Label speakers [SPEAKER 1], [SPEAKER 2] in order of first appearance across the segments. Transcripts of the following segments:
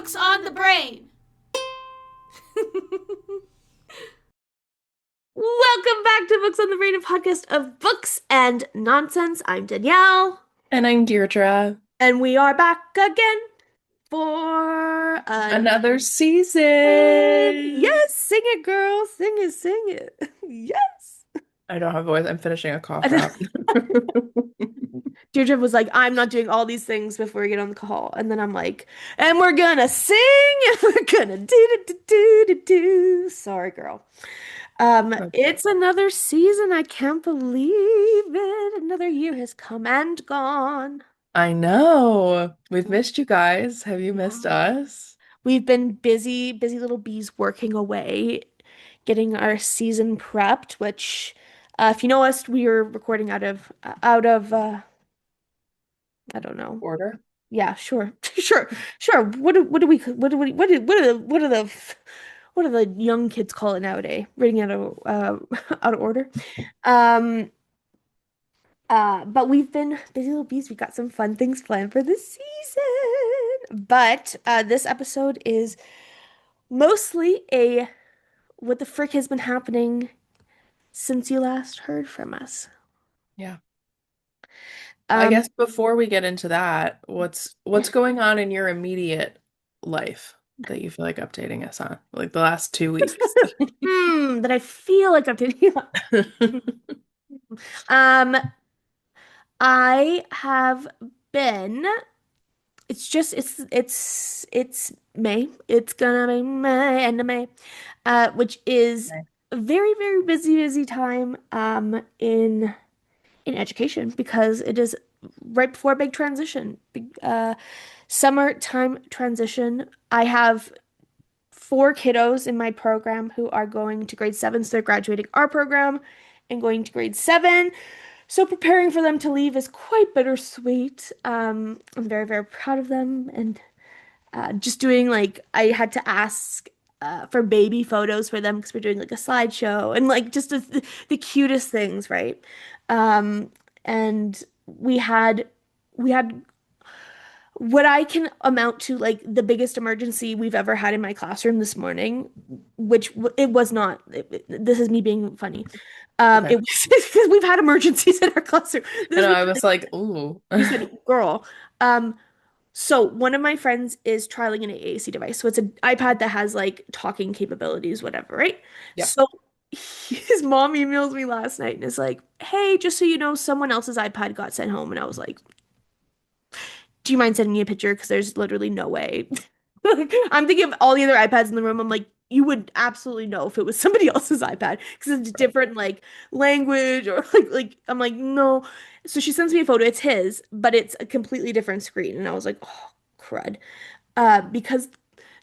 [SPEAKER 1] Books on the Brain. Welcome back to Books on the Brain, a podcast of books and nonsense. I'm Danielle,
[SPEAKER 2] And I'm Deirdre.
[SPEAKER 1] and we are back again for
[SPEAKER 2] Another season.
[SPEAKER 1] yes, sing it, girl, sing it. Yes.
[SPEAKER 2] I don't have a voice. I'm finishing a cough drop.
[SPEAKER 1] Deirdre was like, I'm not doing all these things before we get on the call. And then I'm like, and we're gonna sing and we're gonna do. Sorry, girl.
[SPEAKER 2] Okay.
[SPEAKER 1] It's another season. I can't believe it. Another year has come and gone.
[SPEAKER 2] I know. We've missed you guys. Have you missed us?
[SPEAKER 1] We've been busy, busy little bees working away, getting our season prepped, which, if you know us, we are recording out of I don't know.
[SPEAKER 2] Order?
[SPEAKER 1] Yeah, sure. Sure. What are the young kids call it nowadays? Reading out of out of order. Um but we've been busy little bees. We've got some fun things planned for this season. But this episode is mostly a what the frick has been happening since you last heard from us.
[SPEAKER 2] Yeah. I
[SPEAKER 1] Um
[SPEAKER 2] guess before we get into that, what's going on in your immediate life that you feel like updating us on? Like the last 2 weeks.
[SPEAKER 1] that I feel like I'm doing. Um, I have been. It's May. It's gonna be May, end of May, which is
[SPEAKER 2] Okay.
[SPEAKER 1] a very, very busy time in education because it is right before a big transition, big summertime transition. I have four kiddos in my program who are going to grade seven, so they're graduating our program and going to grade seven. So preparing for them to leave is quite bittersweet. I'm very, very proud of them and just doing like I had to ask for baby photos for them because we're doing like a slideshow and like just the cutest things, right? And we had what I can amount to like the biggest emergency we've ever had in my classroom this morning, which it was not. This is me being funny.
[SPEAKER 2] Okay.
[SPEAKER 1] It was because we've had emergencies in our classroom.
[SPEAKER 2] I
[SPEAKER 1] This
[SPEAKER 2] know,
[SPEAKER 1] was
[SPEAKER 2] I was like, ooh.
[SPEAKER 1] you said, girl. Um, so one of my friends is trialing an AAC device. So it's an iPad that has like talking capabilities, whatever, right?
[SPEAKER 2] Yeah.
[SPEAKER 1] So his mom emails me last night and is like, "Hey, just so you know, someone else's iPad got sent home." And I was like, "Do you mind sending me a picture? Because there's literally no way." I'm thinking of all the other iPads in the room. I'm like, you would absolutely know if it was somebody else's iPad because it's different like language or like I'm like, no. So she sends me a photo. It's his, but it's a completely different screen. And I was like, oh, crud. Because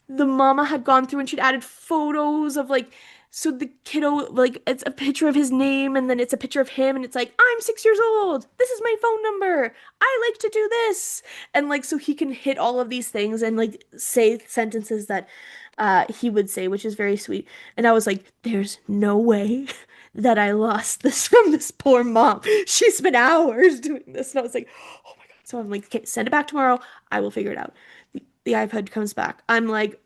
[SPEAKER 1] the mama had gone through and she'd added photos of like so the kiddo like it's a picture of his name and then it's a picture of him and it's like I'm 6 years old, this is my phone number, I like to do this, and like so he can hit all of these things and like say sentences that he would say, which is very sweet. And I was like, there's no way that I lost this from this poor mom. She spent hours doing this. And I was like, oh my God. So I'm like, okay, send it back tomorrow, I will figure it out. The iPad comes back. I'm like,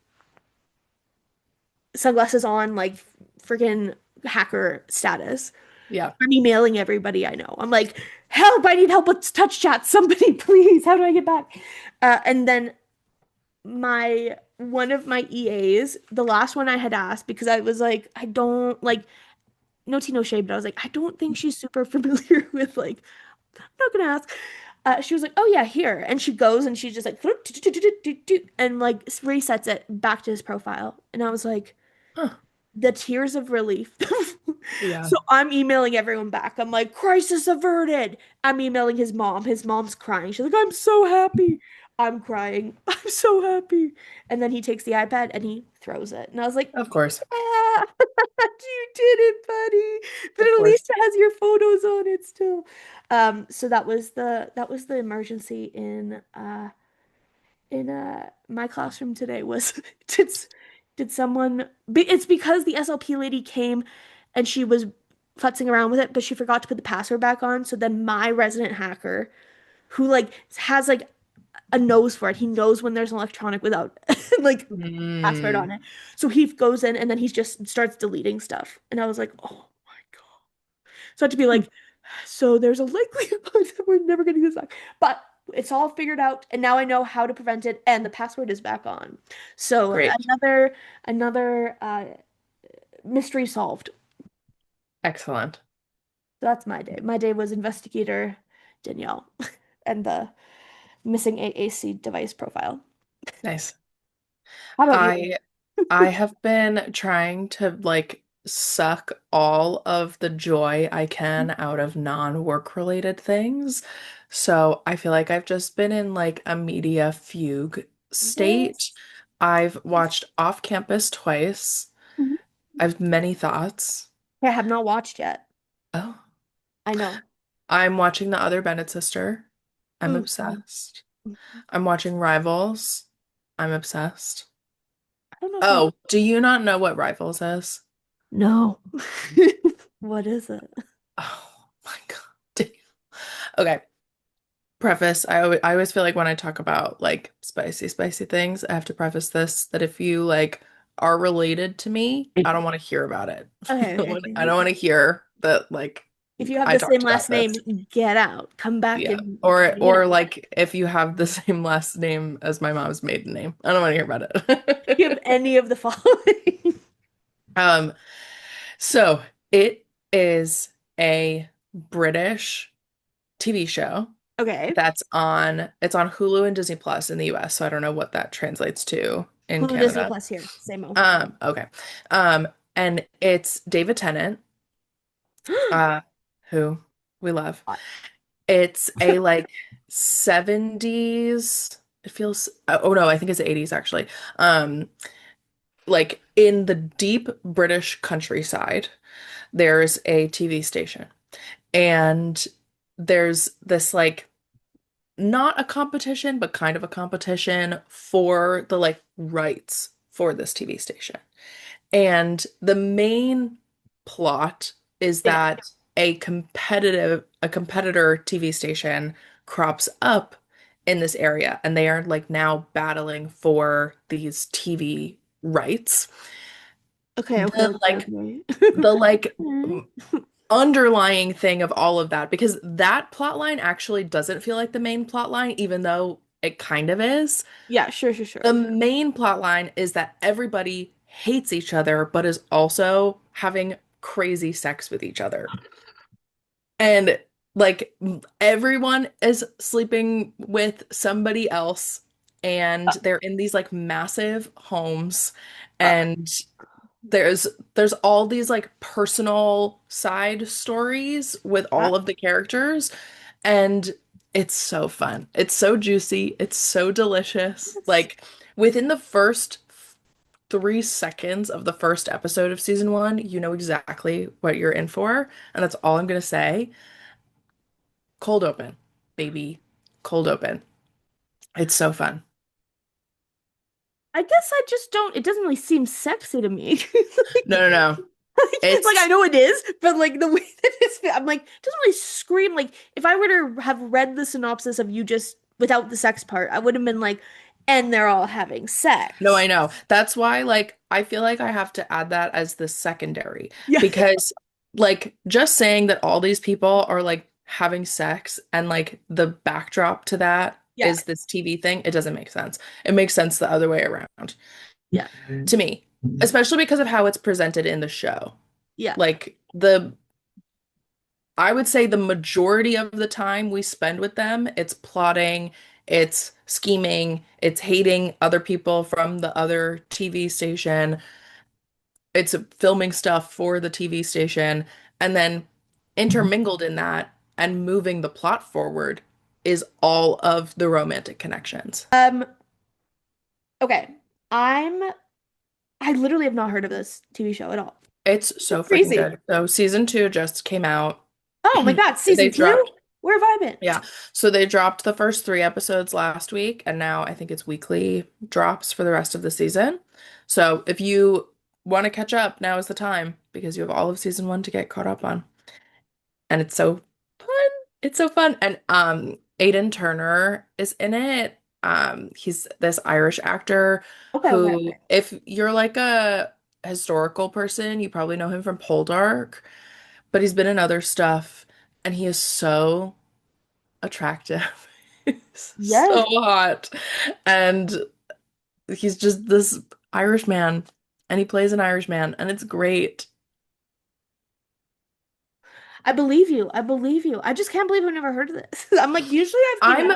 [SPEAKER 1] sunglasses on, like freaking hacker status.
[SPEAKER 2] Yeah.
[SPEAKER 1] I'm emailing everybody I know. I'm like, help, I need help with touch chat. Somebody, please. How do I get back? And then my one of my EAs, the last one I had asked because I was like, I don't like no tea, no shade, but I was like, I don't think she's super familiar with like, I'm not gonna ask. She was like, oh yeah, here. And she goes and she's just like, and like resets it back to his profile. And I was like,
[SPEAKER 2] Huh.
[SPEAKER 1] the tears of relief.
[SPEAKER 2] Yeah.
[SPEAKER 1] So I'm emailing everyone back. I'm like, crisis averted. I'm emailing his mom. His mom's crying. She's like, I'm so happy. I'm crying. I'm so happy. And then he takes the iPad and he throws it. And I was like,
[SPEAKER 2] Of course.
[SPEAKER 1] yeah, you did it, buddy. But
[SPEAKER 2] Of
[SPEAKER 1] at
[SPEAKER 2] course.
[SPEAKER 1] least it has your photos on it still. So that was the emergency in my classroom today was did did someone it's because the SLP lady came and she was futzing around with it, but she forgot to put the password back on. So then my resident hacker, who like has like a nose for it. He knows when there's an electronic without like password
[SPEAKER 2] Mm,
[SPEAKER 1] on it. So he goes in and then he just starts deleting stuff. And I was like, oh my God. So I had to be like, so there's a likelihood that we're never getting this back. But it's all figured out, and now I know how to prevent it, and the password is back on. So
[SPEAKER 2] great.
[SPEAKER 1] another mystery solved.
[SPEAKER 2] Excellent.
[SPEAKER 1] So that's my day. My day was investigator Danielle and the missing AAC device profile.
[SPEAKER 2] Nice.
[SPEAKER 1] How about you?
[SPEAKER 2] I I have been trying to like suck all of the joy I can out of non-work related things. So I feel like I've just been in like a media fugue state.
[SPEAKER 1] Yes.
[SPEAKER 2] I've watched Off Campus twice.
[SPEAKER 1] Mhm.
[SPEAKER 2] I have many thoughts.
[SPEAKER 1] I have not watched yet.
[SPEAKER 2] Oh,
[SPEAKER 1] I know.
[SPEAKER 2] I'm watching The Other Bennett Sister. I'm
[SPEAKER 1] Ooh.
[SPEAKER 2] obsessed. I'm watching Rivals. I'm obsessed.
[SPEAKER 1] I don't know if I
[SPEAKER 2] Oh, do you not know what Rivals is?
[SPEAKER 1] No. What is it?
[SPEAKER 2] Oh my God. Okay. Preface. I always feel like when I talk about like spicy things, I have to preface this that if you like are related to me, I don't want to hear about it.
[SPEAKER 1] Okay, okay,
[SPEAKER 2] I don't
[SPEAKER 1] okay.
[SPEAKER 2] want to hear that like
[SPEAKER 1] If you have
[SPEAKER 2] I
[SPEAKER 1] the same
[SPEAKER 2] talked
[SPEAKER 1] last
[SPEAKER 2] about
[SPEAKER 1] name,
[SPEAKER 2] this.
[SPEAKER 1] get out. Come back
[SPEAKER 2] Yeah.
[SPEAKER 1] and
[SPEAKER 2] Or like if you have the same last name as my mom's maiden name. I don't want to hear about
[SPEAKER 1] give
[SPEAKER 2] it.
[SPEAKER 1] any of the following.
[SPEAKER 2] Um, so it is a British TV show
[SPEAKER 1] Okay.
[SPEAKER 2] that's on it's on Hulu and Disney Plus in the US, so I don't know what that translates to in
[SPEAKER 1] Hulu Disney
[SPEAKER 2] Canada.
[SPEAKER 1] Plus here. Same o.
[SPEAKER 2] Okay. And it's David Tennant, uh, who we love. It's a like 70s, it feels oh no, I think it's the 80s actually. Um, like in the deep British countryside, there's a TV station. And there's this like not a competition, but kind of a competition for the like rights for this TV station. And the main plot is
[SPEAKER 1] Yeah.
[SPEAKER 2] that a competitor TV station crops up in this area and they are like now battling for these TV rights.
[SPEAKER 1] Okay, okay,
[SPEAKER 2] The
[SPEAKER 1] okay,
[SPEAKER 2] like
[SPEAKER 1] okay.
[SPEAKER 2] the like
[SPEAKER 1] Mhm.
[SPEAKER 2] underlying thing of all of that because that plot line actually doesn't feel like the main plot line, even though it kind of is.
[SPEAKER 1] Yeah, sure, sure, sure.
[SPEAKER 2] The main plot line is that everybody hates each other, but is also having crazy sex with each other. And like everyone is sleeping with somebody else, and
[SPEAKER 1] Uh,
[SPEAKER 2] they're in these like massive homes,
[SPEAKER 1] uh,
[SPEAKER 2] and there's all these like personal side stories with
[SPEAKER 1] uh,
[SPEAKER 2] all of the characters and it's so fun. It's so juicy. It's so delicious.
[SPEAKER 1] yes.
[SPEAKER 2] Like within the first 3 seconds of the first episode of season one, you know exactly what you're in for. And that's all I'm gonna say. Cold open, baby. Cold open. It's so fun.
[SPEAKER 1] I guess I just don't, it doesn't really seem sexy to me.
[SPEAKER 2] No, no, no.
[SPEAKER 1] Like I
[SPEAKER 2] It's
[SPEAKER 1] know it is, but like the way that I'm like, it doesn't really scream like if I were to have read the synopsis of you just without the sex part, I would have been like, and they're all having
[SPEAKER 2] No,
[SPEAKER 1] sex.
[SPEAKER 2] I know. That's why, like, I feel like I have to add that as the secondary
[SPEAKER 1] Yeah.
[SPEAKER 2] because, like, just saying that all these people are like having sex and like the backdrop to that
[SPEAKER 1] Yeah.
[SPEAKER 2] is this TV thing, it doesn't make sense. It makes sense the other way around
[SPEAKER 1] Yeah.
[SPEAKER 2] to me, especially because of how it's presented in the show.
[SPEAKER 1] Yeah.
[SPEAKER 2] Like, I would say the majority of the time we spend with them, it's plotting, it's scheming, it's hating other people from the other TV station, it's filming stuff for the TV station, and then intermingled in that and moving the plot forward is all of the romantic connections.
[SPEAKER 1] Um, okay. I'm I literally have not heard of this TV show at all.
[SPEAKER 2] It's
[SPEAKER 1] It's
[SPEAKER 2] so freaking
[SPEAKER 1] crazy.
[SPEAKER 2] good. So season two just came out.
[SPEAKER 1] Oh my God,
[SPEAKER 2] They
[SPEAKER 1] season two?
[SPEAKER 2] dropped
[SPEAKER 1] Where have I been?
[SPEAKER 2] Yeah. So they dropped the first 3 episodes last week, and now I think it's weekly drops for the rest of the season. So if you want to catch up, now is the time because you have all of season one to get caught up on. And it's so fun. It's so fun. And Aiden Turner is in it. He's this Irish actor
[SPEAKER 1] Okay, okay,
[SPEAKER 2] who,
[SPEAKER 1] okay.
[SPEAKER 2] if you're like a historical person, you probably know him from Poldark, but he's been in other stuff and he is so attractive. He's so
[SPEAKER 1] Yes.
[SPEAKER 2] hot. And he's just this Irish man and he plays an Irish man and it's great.
[SPEAKER 1] I believe you. I believe you. I just can't believe I've never heard of this. I'm like, usually I've,
[SPEAKER 2] I'm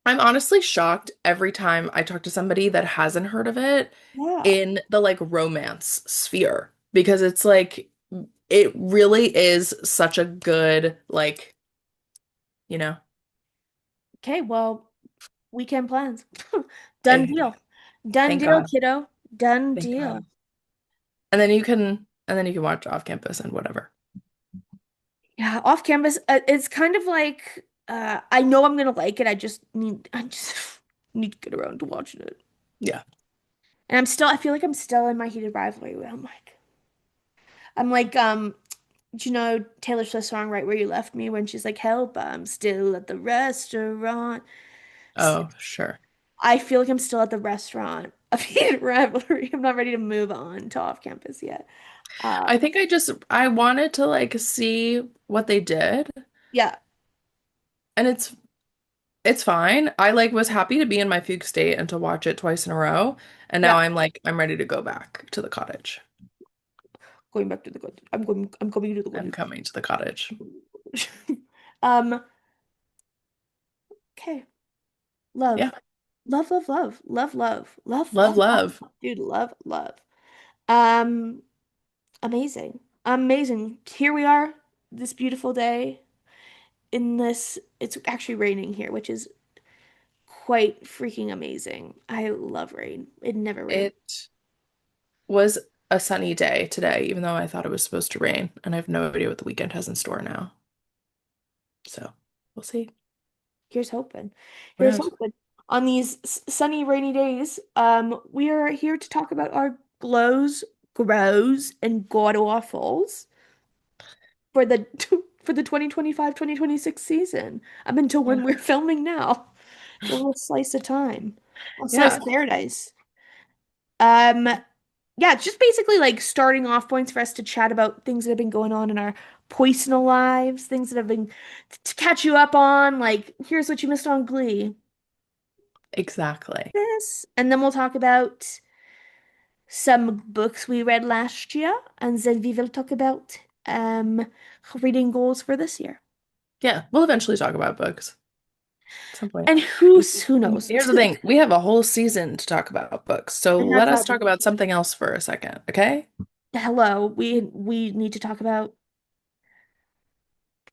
[SPEAKER 2] I'm honestly shocked every time I talk to somebody that hasn't heard of it
[SPEAKER 1] yeah.
[SPEAKER 2] in the like romance sphere because it's like it really is such a good like, you know,
[SPEAKER 1] Okay, well, weekend plans. Done
[SPEAKER 2] I
[SPEAKER 1] deal. Done
[SPEAKER 2] thank
[SPEAKER 1] deal,
[SPEAKER 2] God.
[SPEAKER 1] kiddo. Done
[SPEAKER 2] Thank
[SPEAKER 1] deal.
[SPEAKER 2] God. And then you can watch off campus and whatever.
[SPEAKER 1] Yeah, off campus, it's kind of like I know I'm gonna like it. I just need to get around to watching it.
[SPEAKER 2] Yeah.
[SPEAKER 1] And I feel like I'm still in my heated rivalry where I'm like, do you know Taylor Swift's song Right Where You Left Me when she's like, "Help, I'm still at the restaurant." S-
[SPEAKER 2] Oh, sure.
[SPEAKER 1] I feel like I'm still at the restaurant of heated rivalry. I'm not ready to move on to off campus yet.
[SPEAKER 2] I
[SPEAKER 1] Um,
[SPEAKER 2] think I wanted to like see what they did
[SPEAKER 1] yeah,
[SPEAKER 2] and it's fine. I like was happy to be in my fugue state and to watch it twice in a row. And now
[SPEAKER 1] yeah.
[SPEAKER 2] I'm ready to go back to the cottage.
[SPEAKER 1] Going back to the good. I'm coming to the
[SPEAKER 2] I'm
[SPEAKER 1] good.
[SPEAKER 2] coming to the cottage.
[SPEAKER 1] Um, okay.
[SPEAKER 2] Yeah.
[SPEAKER 1] Love. Love, love, love. Love, love. Love,
[SPEAKER 2] Love,
[SPEAKER 1] love, love.
[SPEAKER 2] love.
[SPEAKER 1] Dude, love, love. Um, amazing. Amazing. Here we are, this beautiful day in this, it's actually raining here, which is quite freaking amazing. I love rain. It never rains.
[SPEAKER 2] It was a sunny day today, even though I thought it was supposed to rain, and I have no idea what the weekend has in store now. So we'll see.
[SPEAKER 1] Here's hoping.
[SPEAKER 2] Who
[SPEAKER 1] Here's
[SPEAKER 2] knows?
[SPEAKER 1] hoping. On these sunny, rainy days, we are here to talk about our glows, grows, and god awfuls for the for the 2025-2026 season. Up until when
[SPEAKER 2] Yeah.
[SPEAKER 1] we're filming now. A little slice of time. A slice
[SPEAKER 2] Yeah,
[SPEAKER 1] of paradise. Um, yeah, it's just basically like starting off points for us to chat about things that have been going on in our personal lives, things that have been to catch you up on, like here's what you missed on Glee.
[SPEAKER 2] exactly.
[SPEAKER 1] This, and then we'll talk about some books we read last year, and then we will talk about reading goals for this year.
[SPEAKER 2] Yeah, we'll eventually talk about books at some point.
[SPEAKER 1] And who knows?
[SPEAKER 2] Here's the thing, we have a whole season to talk about books, so
[SPEAKER 1] And
[SPEAKER 2] let
[SPEAKER 1] that's
[SPEAKER 2] us
[SPEAKER 1] not
[SPEAKER 2] talk about something else for a second, okay?
[SPEAKER 1] hello. We need to talk about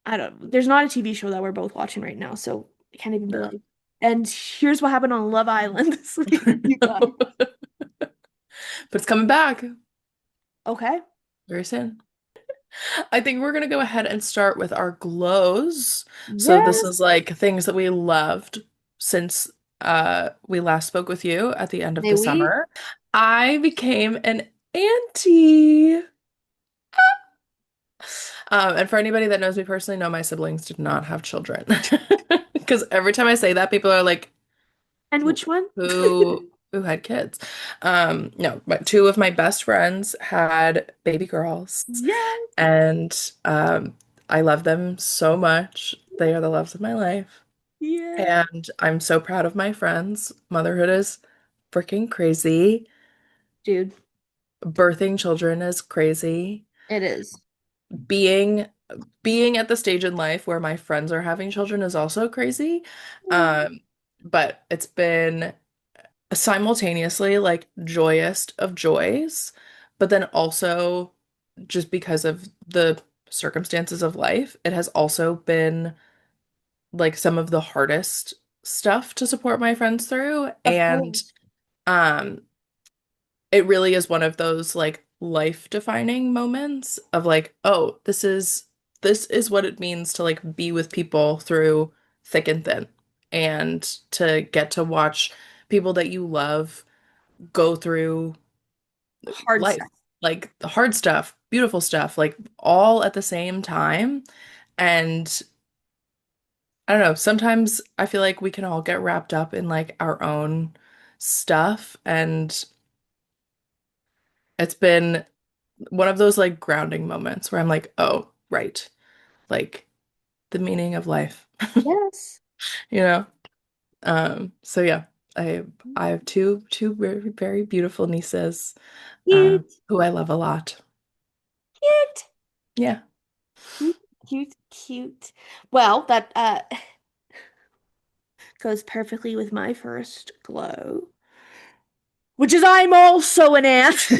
[SPEAKER 1] I don't there's not a TV show that we're both watching right now, so I can't even be
[SPEAKER 2] No.
[SPEAKER 1] like, and here's what happened on Love Island this week, you guys.
[SPEAKER 2] But it's coming back
[SPEAKER 1] Okay.
[SPEAKER 2] very soon. I think we're gonna go ahead and start with our glows. So this
[SPEAKER 1] Yes,
[SPEAKER 2] is like things that we loved since we last spoke with you at the end of
[SPEAKER 1] may
[SPEAKER 2] the
[SPEAKER 1] we?
[SPEAKER 2] summer. I became an auntie. And for anybody that knows me personally, no, my siblings did not have children. Because every time I say that, people are like,
[SPEAKER 1] And which one?
[SPEAKER 2] who had kids? No, but two of my best friends had baby girls,
[SPEAKER 1] Yeah,
[SPEAKER 2] and I love them so much. They are the loves of my life.
[SPEAKER 1] yeah.
[SPEAKER 2] And I'm so proud of my friends. Motherhood is freaking crazy.
[SPEAKER 1] Dude,
[SPEAKER 2] Birthing children is crazy.
[SPEAKER 1] it is.
[SPEAKER 2] Being at the stage in life where my friends are having children is also crazy.
[SPEAKER 1] Mm.
[SPEAKER 2] Um, but it's been simultaneously like joyous of joys, but then also just because of the circumstances of life, it has also been like some of the hardest stuff to support my friends through.
[SPEAKER 1] Of
[SPEAKER 2] And
[SPEAKER 1] course.
[SPEAKER 2] um, it really is one of those like life-defining moments of like, oh, this is what it means to like be with people through thick and thin and to get to watch people that you love go through
[SPEAKER 1] Hard
[SPEAKER 2] life,
[SPEAKER 1] stuff.
[SPEAKER 2] like the hard stuff, beautiful stuff, like all at the same time. And I don't know. Sometimes I feel like we can all get wrapped up in like our own stuff, and it's been one of those like grounding moments where I'm like, oh, right. Like the meaning of life,
[SPEAKER 1] Yes.
[SPEAKER 2] you know? So yeah, I I have two very, very beautiful nieces,
[SPEAKER 1] Cute,
[SPEAKER 2] who I love a lot.
[SPEAKER 1] cute,
[SPEAKER 2] Yeah.
[SPEAKER 1] cute, cute, cute. Well, that goes perfectly with my first glow, which is I'm also an ant.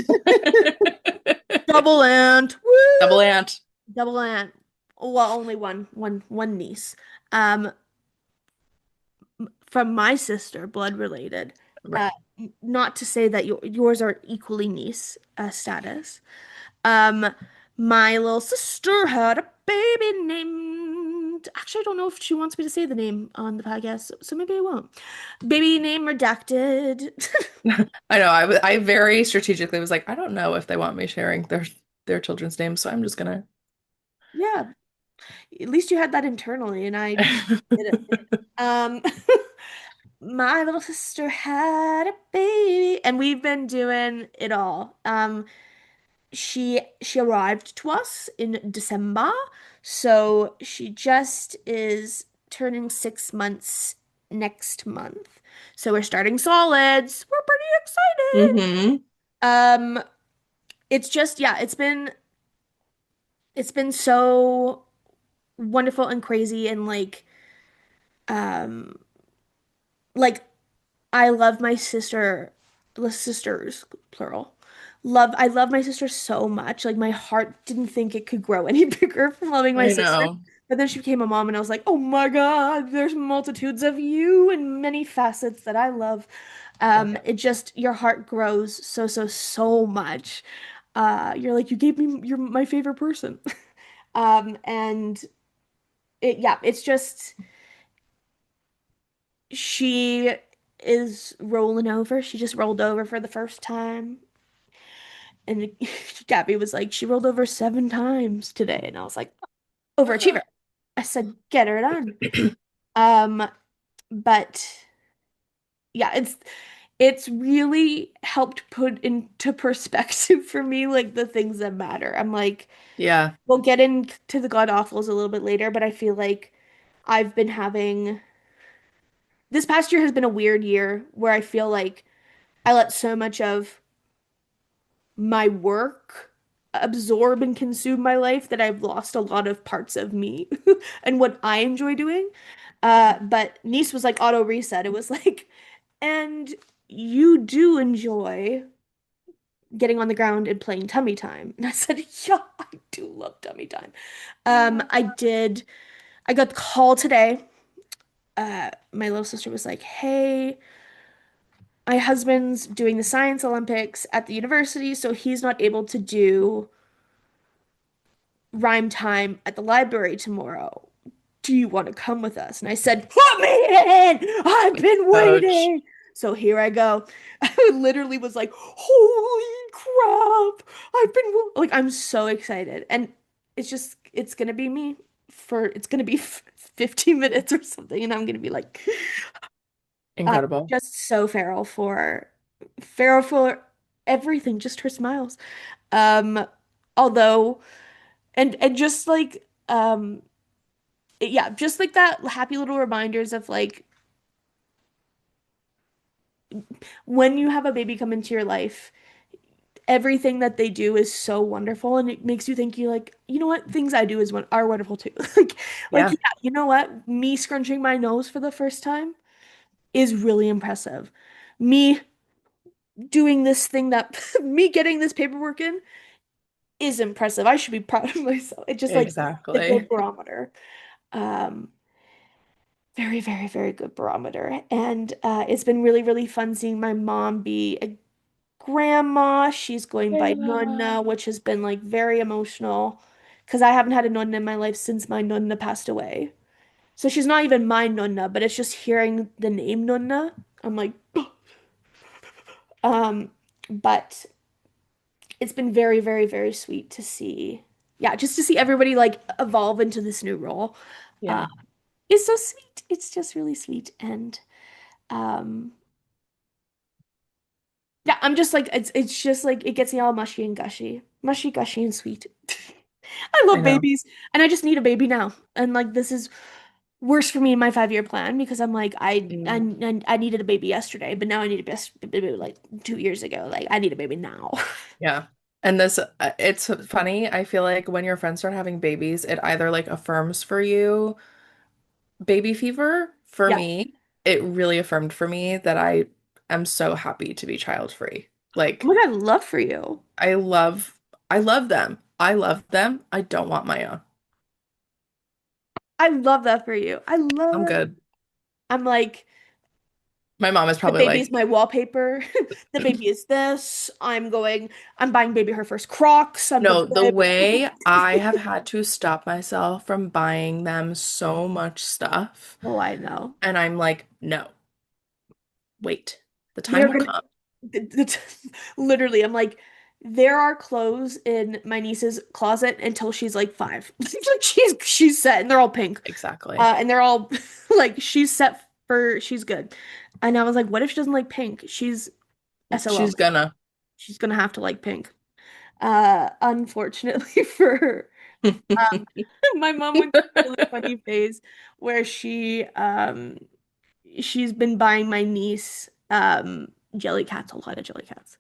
[SPEAKER 1] Double ant.
[SPEAKER 2] Double
[SPEAKER 1] Woo!
[SPEAKER 2] aunt.
[SPEAKER 1] Double ant. Well, only one niece. Um, from my sister, blood related.
[SPEAKER 2] Right.
[SPEAKER 1] Uh, not to say that yours are equally niece status. Um, my little sister had a baby named. Actually, I don't know if she wants me to say the name on the podcast, so maybe I won't. Baby name redacted.
[SPEAKER 2] I know. I very strategically was like, I don't know if they want me sharing their children's names, so I'm just gonna.
[SPEAKER 1] Yeah, at least you had that internally, and I didn't. Um, my little sister had a baby, and we've been doing it all. She arrived to us in December, so she just is turning 6 months next month. So we're starting solids. We're pretty excited.
[SPEAKER 2] Hmm.
[SPEAKER 1] Um, it's just yeah, it's been so wonderful and crazy and um like I love my sister, the sisters, plural. I love my sister so much. Like my heart didn't think it could grow any bigger from loving my
[SPEAKER 2] I
[SPEAKER 1] sister.
[SPEAKER 2] know.
[SPEAKER 1] But then she became a mom and I was like, "Oh my God, there's multitudes of you and many facets that I love."
[SPEAKER 2] Yeah.
[SPEAKER 1] It just your heart grows so so so much. You're like, "You gave me you're my favorite person." And it's just she is rolling over. She just rolled over for the first time. And Gabby was like, she rolled over 7 times today. And I was like, overachiever. I said, get her done. Um, but yeah, it's really helped put into perspective for me like the things that matter. I'm like,
[SPEAKER 2] Yeah.
[SPEAKER 1] we'll get into the god awfuls a little bit later, but I feel like I've been having this past year has been a weird year where I feel like I let so much of my work absorb and consume my life that I've lost a lot of parts of me and what I enjoy doing. But Nice was like auto reset. It was like, and you do enjoy getting on the ground and playing tummy time. And I said, yeah, I do love tummy time. I got the call today. My little sister was like, hey, my husband's doing the science Olympics at the university, so he's not able to do rhyme time at the library tomorrow. Do you want to come with us? And I said, put me in! I've been
[SPEAKER 2] Coach.
[SPEAKER 1] waiting. So here I go. I literally was like, holy crap. Like, I'm so excited. And it's going to be me it's going to be 15 minutes or something. And I'm going to be like,
[SPEAKER 2] Incredible.
[SPEAKER 1] just so feral for everything, just her smiles. Um, although, and just like, yeah, just like that happy little reminders of like when you have a baby come into your life, everything that they do is so wonderful and it makes you think you like, you know what, things I do are wonderful too. Like
[SPEAKER 2] Yeah.
[SPEAKER 1] yeah, you know what? Me scrunching my nose for the first time is really impressive. Me doing this thing that me getting this paperwork in is impressive. I should be proud of myself. It just like a good
[SPEAKER 2] Exactly.
[SPEAKER 1] barometer. Um, Very, very, very good barometer. And it's been really, really fun seeing my mom be a grandma. She's going by
[SPEAKER 2] Yeah.
[SPEAKER 1] Nonna, which has been like very emotional because I haven't had a Nonna in my life since my Nonna passed away. So she's not even my Nonna, but it's just hearing the name Nonna. I'm like, um, but it's been very, very, very sweet to see. Yeah, just to see everybody like evolve into this new role. Uh,
[SPEAKER 2] Yeah.
[SPEAKER 1] is so sweet. It's just really sweet. And um yeah, I'm just like it's just like it gets me all mushy and gushy. Mushy, gushy, and sweet. I
[SPEAKER 2] I
[SPEAKER 1] love
[SPEAKER 2] know.
[SPEAKER 1] babies. And I just need a baby now. And like this is worse for me in my 5-year plan because I'm like I needed a baby yesterday, but now I need a baby like 2 years ago. Like I need a baby now.
[SPEAKER 2] Yeah. And this, it's funny. I feel like when your friends start having babies, it either like affirms for you baby fever. For
[SPEAKER 1] Yeah.
[SPEAKER 2] me, it really affirmed for me that I am so happy to be child free.
[SPEAKER 1] Oh
[SPEAKER 2] Like,
[SPEAKER 1] my God, love for you.
[SPEAKER 2] I love, I love them. I love them. I don't want my own.
[SPEAKER 1] I love that for you.
[SPEAKER 2] I'm good.
[SPEAKER 1] I'm like,
[SPEAKER 2] My mom is
[SPEAKER 1] the
[SPEAKER 2] probably
[SPEAKER 1] baby is
[SPEAKER 2] like,
[SPEAKER 1] my wallpaper. The baby is this. I'm buying baby her first Crocs. I'm
[SPEAKER 2] no,
[SPEAKER 1] the
[SPEAKER 2] the
[SPEAKER 1] baby.
[SPEAKER 2] way I have had to stop myself from buying them so much stuff.
[SPEAKER 1] Oh, I know.
[SPEAKER 2] And I'm like, no, wait, the time
[SPEAKER 1] They're
[SPEAKER 2] will
[SPEAKER 1] gonna
[SPEAKER 2] come.
[SPEAKER 1] literally, I'm like, there are clothes in my niece's closet until she's like 5. Like she's set and they're all pink.
[SPEAKER 2] Exactly.
[SPEAKER 1] And they're all like she's set for she's good. And I was like, what if she doesn't like pink? She's SOL.
[SPEAKER 2] She's gonna.
[SPEAKER 1] She's gonna have to like pink. Unfortunately for her. My mom went through a really funny phase where she's been buying my niece jelly cats, a lot of jelly cats.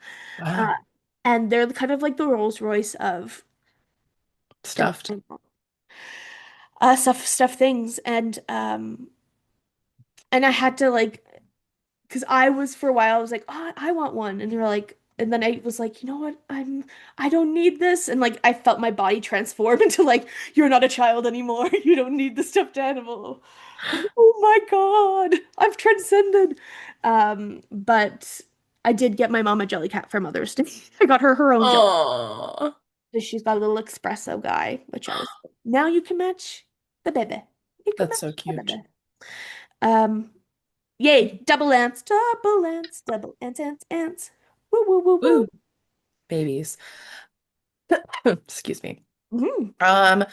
[SPEAKER 1] Uh,
[SPEAKER 2] Wow.
[SPEAKER 1] and they're kind of like the Rolls Royce of stuffed
[SPEAKER 2] Stuffed.
[SPEAKER 1] animal. Stuff things. And I had to like because I was for a while I was like, oh, I want one. And they were like, and then I was like, you know what? I don't need this. And like I felt my body transform into like, you're not a child anymore. You don't need the stuffed animal. Like, oh my God, I've transcended. But I did get my mom a jelly cat for Mother's Day. I got her own jelly.
[SPEAKER 2] Oh,
[SPEAKER 1] So she's got a little espresso guy, which I was now you can match the baby. You can
[SPEAKER 2] that's so
[SPEAKER 1] match the
[SPEAKER 2] cute.
[SPEAKER 1] baby. Um, Yay, double ants, double ants, double ants, ants, ants. Woo, woo, woo, woo.
[SPEAKER 2] Woo, babies. Excuse me.
[SPEAKER 1] Mhm.
[SPEAKER 2] Um,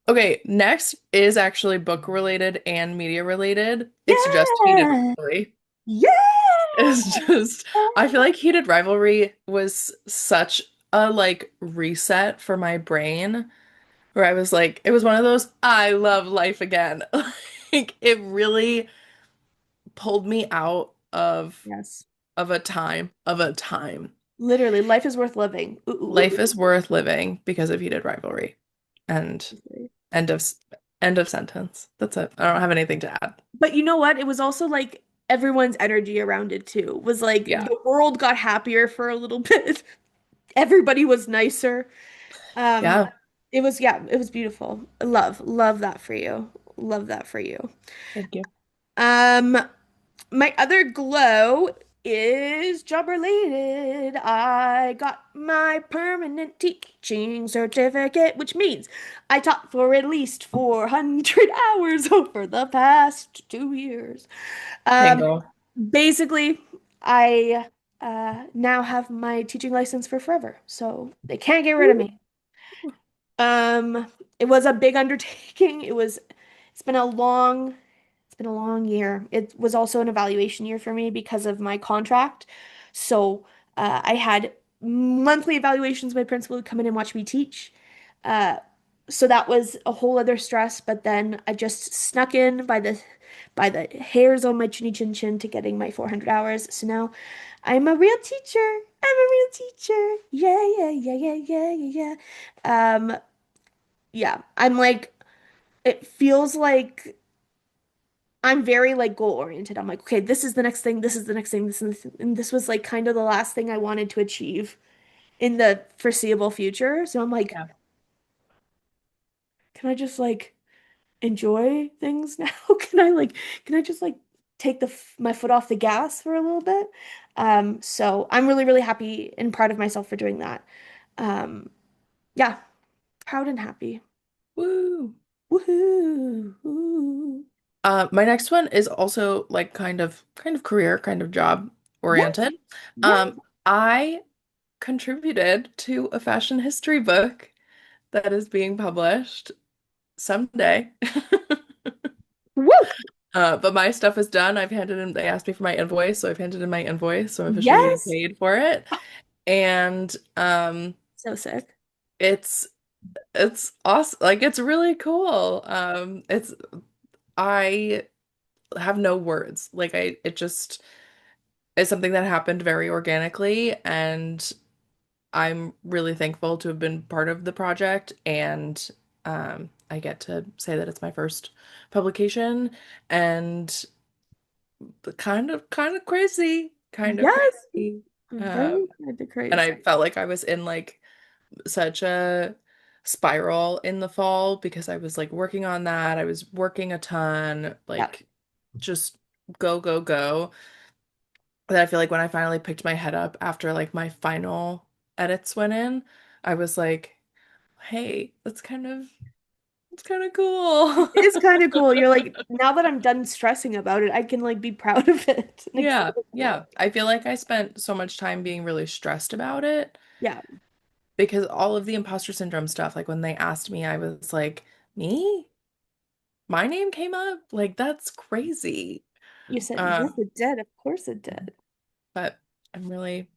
[SPEAKER 2] okay, next is actually book related and media related. It's just Heated
[SPEAKER 1] Yeah,
[SPEAKER 2] Rivalry.
[SPEAKER 1] yeah.
[SPEAKER 2] It's just, I feel like Heated Rivalry was such a like reset for my brain where I was like, it was one of those, I love life again. Like it really pulled me out
[SPEAKER 1] Yes,
[SPEAKER 2] of a time.
[SPEAKER 1] literally, life is worth living. Ooh, ooh,
[SPEAKER 2] Life is worth living because of Heated Rivalry. And
[SPEAKER 1] ooh.
[SPEAKER 2] end of end of sentence. That's it. I don't have anything to add.
[SPEAKER 1] But you know what? It was also like everyone's energy around it too. Was like
[SPEAKER 2] Yeah.
[SPEAKER 1] the world got happier for a little bit. Everybody was nicer. Um,
[SPEAKER 2] Yeah.
[SPEAKER 1] it was yeah, it was beautiful. Love that for you. Love that for you.
[SPEAKER 2] Thank you.
[SPEAKER 1] Um, My other glow is job related. I got my permanent teaching certificate, which means I taught for at least 400 hours over the past 2 years. Um,
[SPEAKER 2] Tango.
[SPEAKER 1] Basically, I now have my teaching license for forever, so they can't get rid of me. It was a big undertaking. It's been a long year. It was also an evaluation year for me because of my contract. So I had monthly evaluations. My principal would come in and watch me teach. Uh, so that was a whole other stress. But then I just snuck in by the hairs on my chinny chin chin to getting my 400 hours. So now I'm a real teacher. I'm a real teacher. Yeah, yeah, yeah, yeah, yeah, yeah, yeah. Yeah. I'm like, it feels like I'm very like goal oriented. I'm like, okay, this is the next thing, this is the next thing, and this was like kind of the last thing I wanted to achieve in the foreseeable future. So I'm like,
[SPEAKER 2] Yeah.
[SPEAKER 1] can I just like enjoy things now? Can I just like take my foot off the gas for a little bit? So I'm really, really happy and proud of myself for doing that. Um, yeah, proud and happy.
[SPEAKER 2] Woo.
[SPEAKER 1] Woohoo! Ooh.
[SPEAKER 2] My next one is also like kind of career, kind of job
[SPEAKER 1] Yes,
[SPEAKER 2] oriented.
[SPEAKER 1] yes.
[SPEAKER 2] I contributed to a fashion history book that is being published someday. But my stuff is done. I've handed in, they asked me for my invoice, so I've handed in my invoice, so I'm officially getting
[SPEAKER 1] Yes.
[SPEAKER 2] paid for it. And
[SPEAKER 1] So sick.
[SPEAKER 2] it's it's awesome. Like it's really cool. It's I have no words. Like it just is something that happened very organically, and I'm really thankful to have been part of the project. And I get to say that it's my first publication, and kind of crazy, kind of
[SPEAKER 1] Yes.
[SPEAKER 2] crazy.
[SPEAKER 1] Very
[SPEAKER 2] Um,
[SPEAKER 1] kind of
[SPEAKER 2] and
[SPEAKER 1] crazy.
[SPEAKER 2] I felt like I was in like such a spiral in the fall because I was like working on that. I was working a ton,
[SPEAKER 1] Yeah.
[SPEAKER 2] like just go, go, go. That I feel like when I finally picked my head up after like my final edits went in, I was like, hey, it's kind of cool.
[SPEAKER 1] It is kind of cool. You're like, now that I'm done stressing about it, I can like be proud of it and
[SPEAKER 2] Yeah,
[SPEAKER 1] excited for
[SPEAKER 2] yeah.
[SPEAKER 1] it.
[SPEAKER 2] I feel like I spent so much time being really stressed about it
[SPEAKER 1] Yeah.
[SPEAKER 2] because all of the imposter syndrome stuff, like when they asked me, I was like, me? My name came up? Like that's crazy.
[SPEAKER 1] You said, yes,
[SPEAKER 2] Um,
[SPEAKER 1] it did. Of course it did.
[SPEAKER 2] but I'm really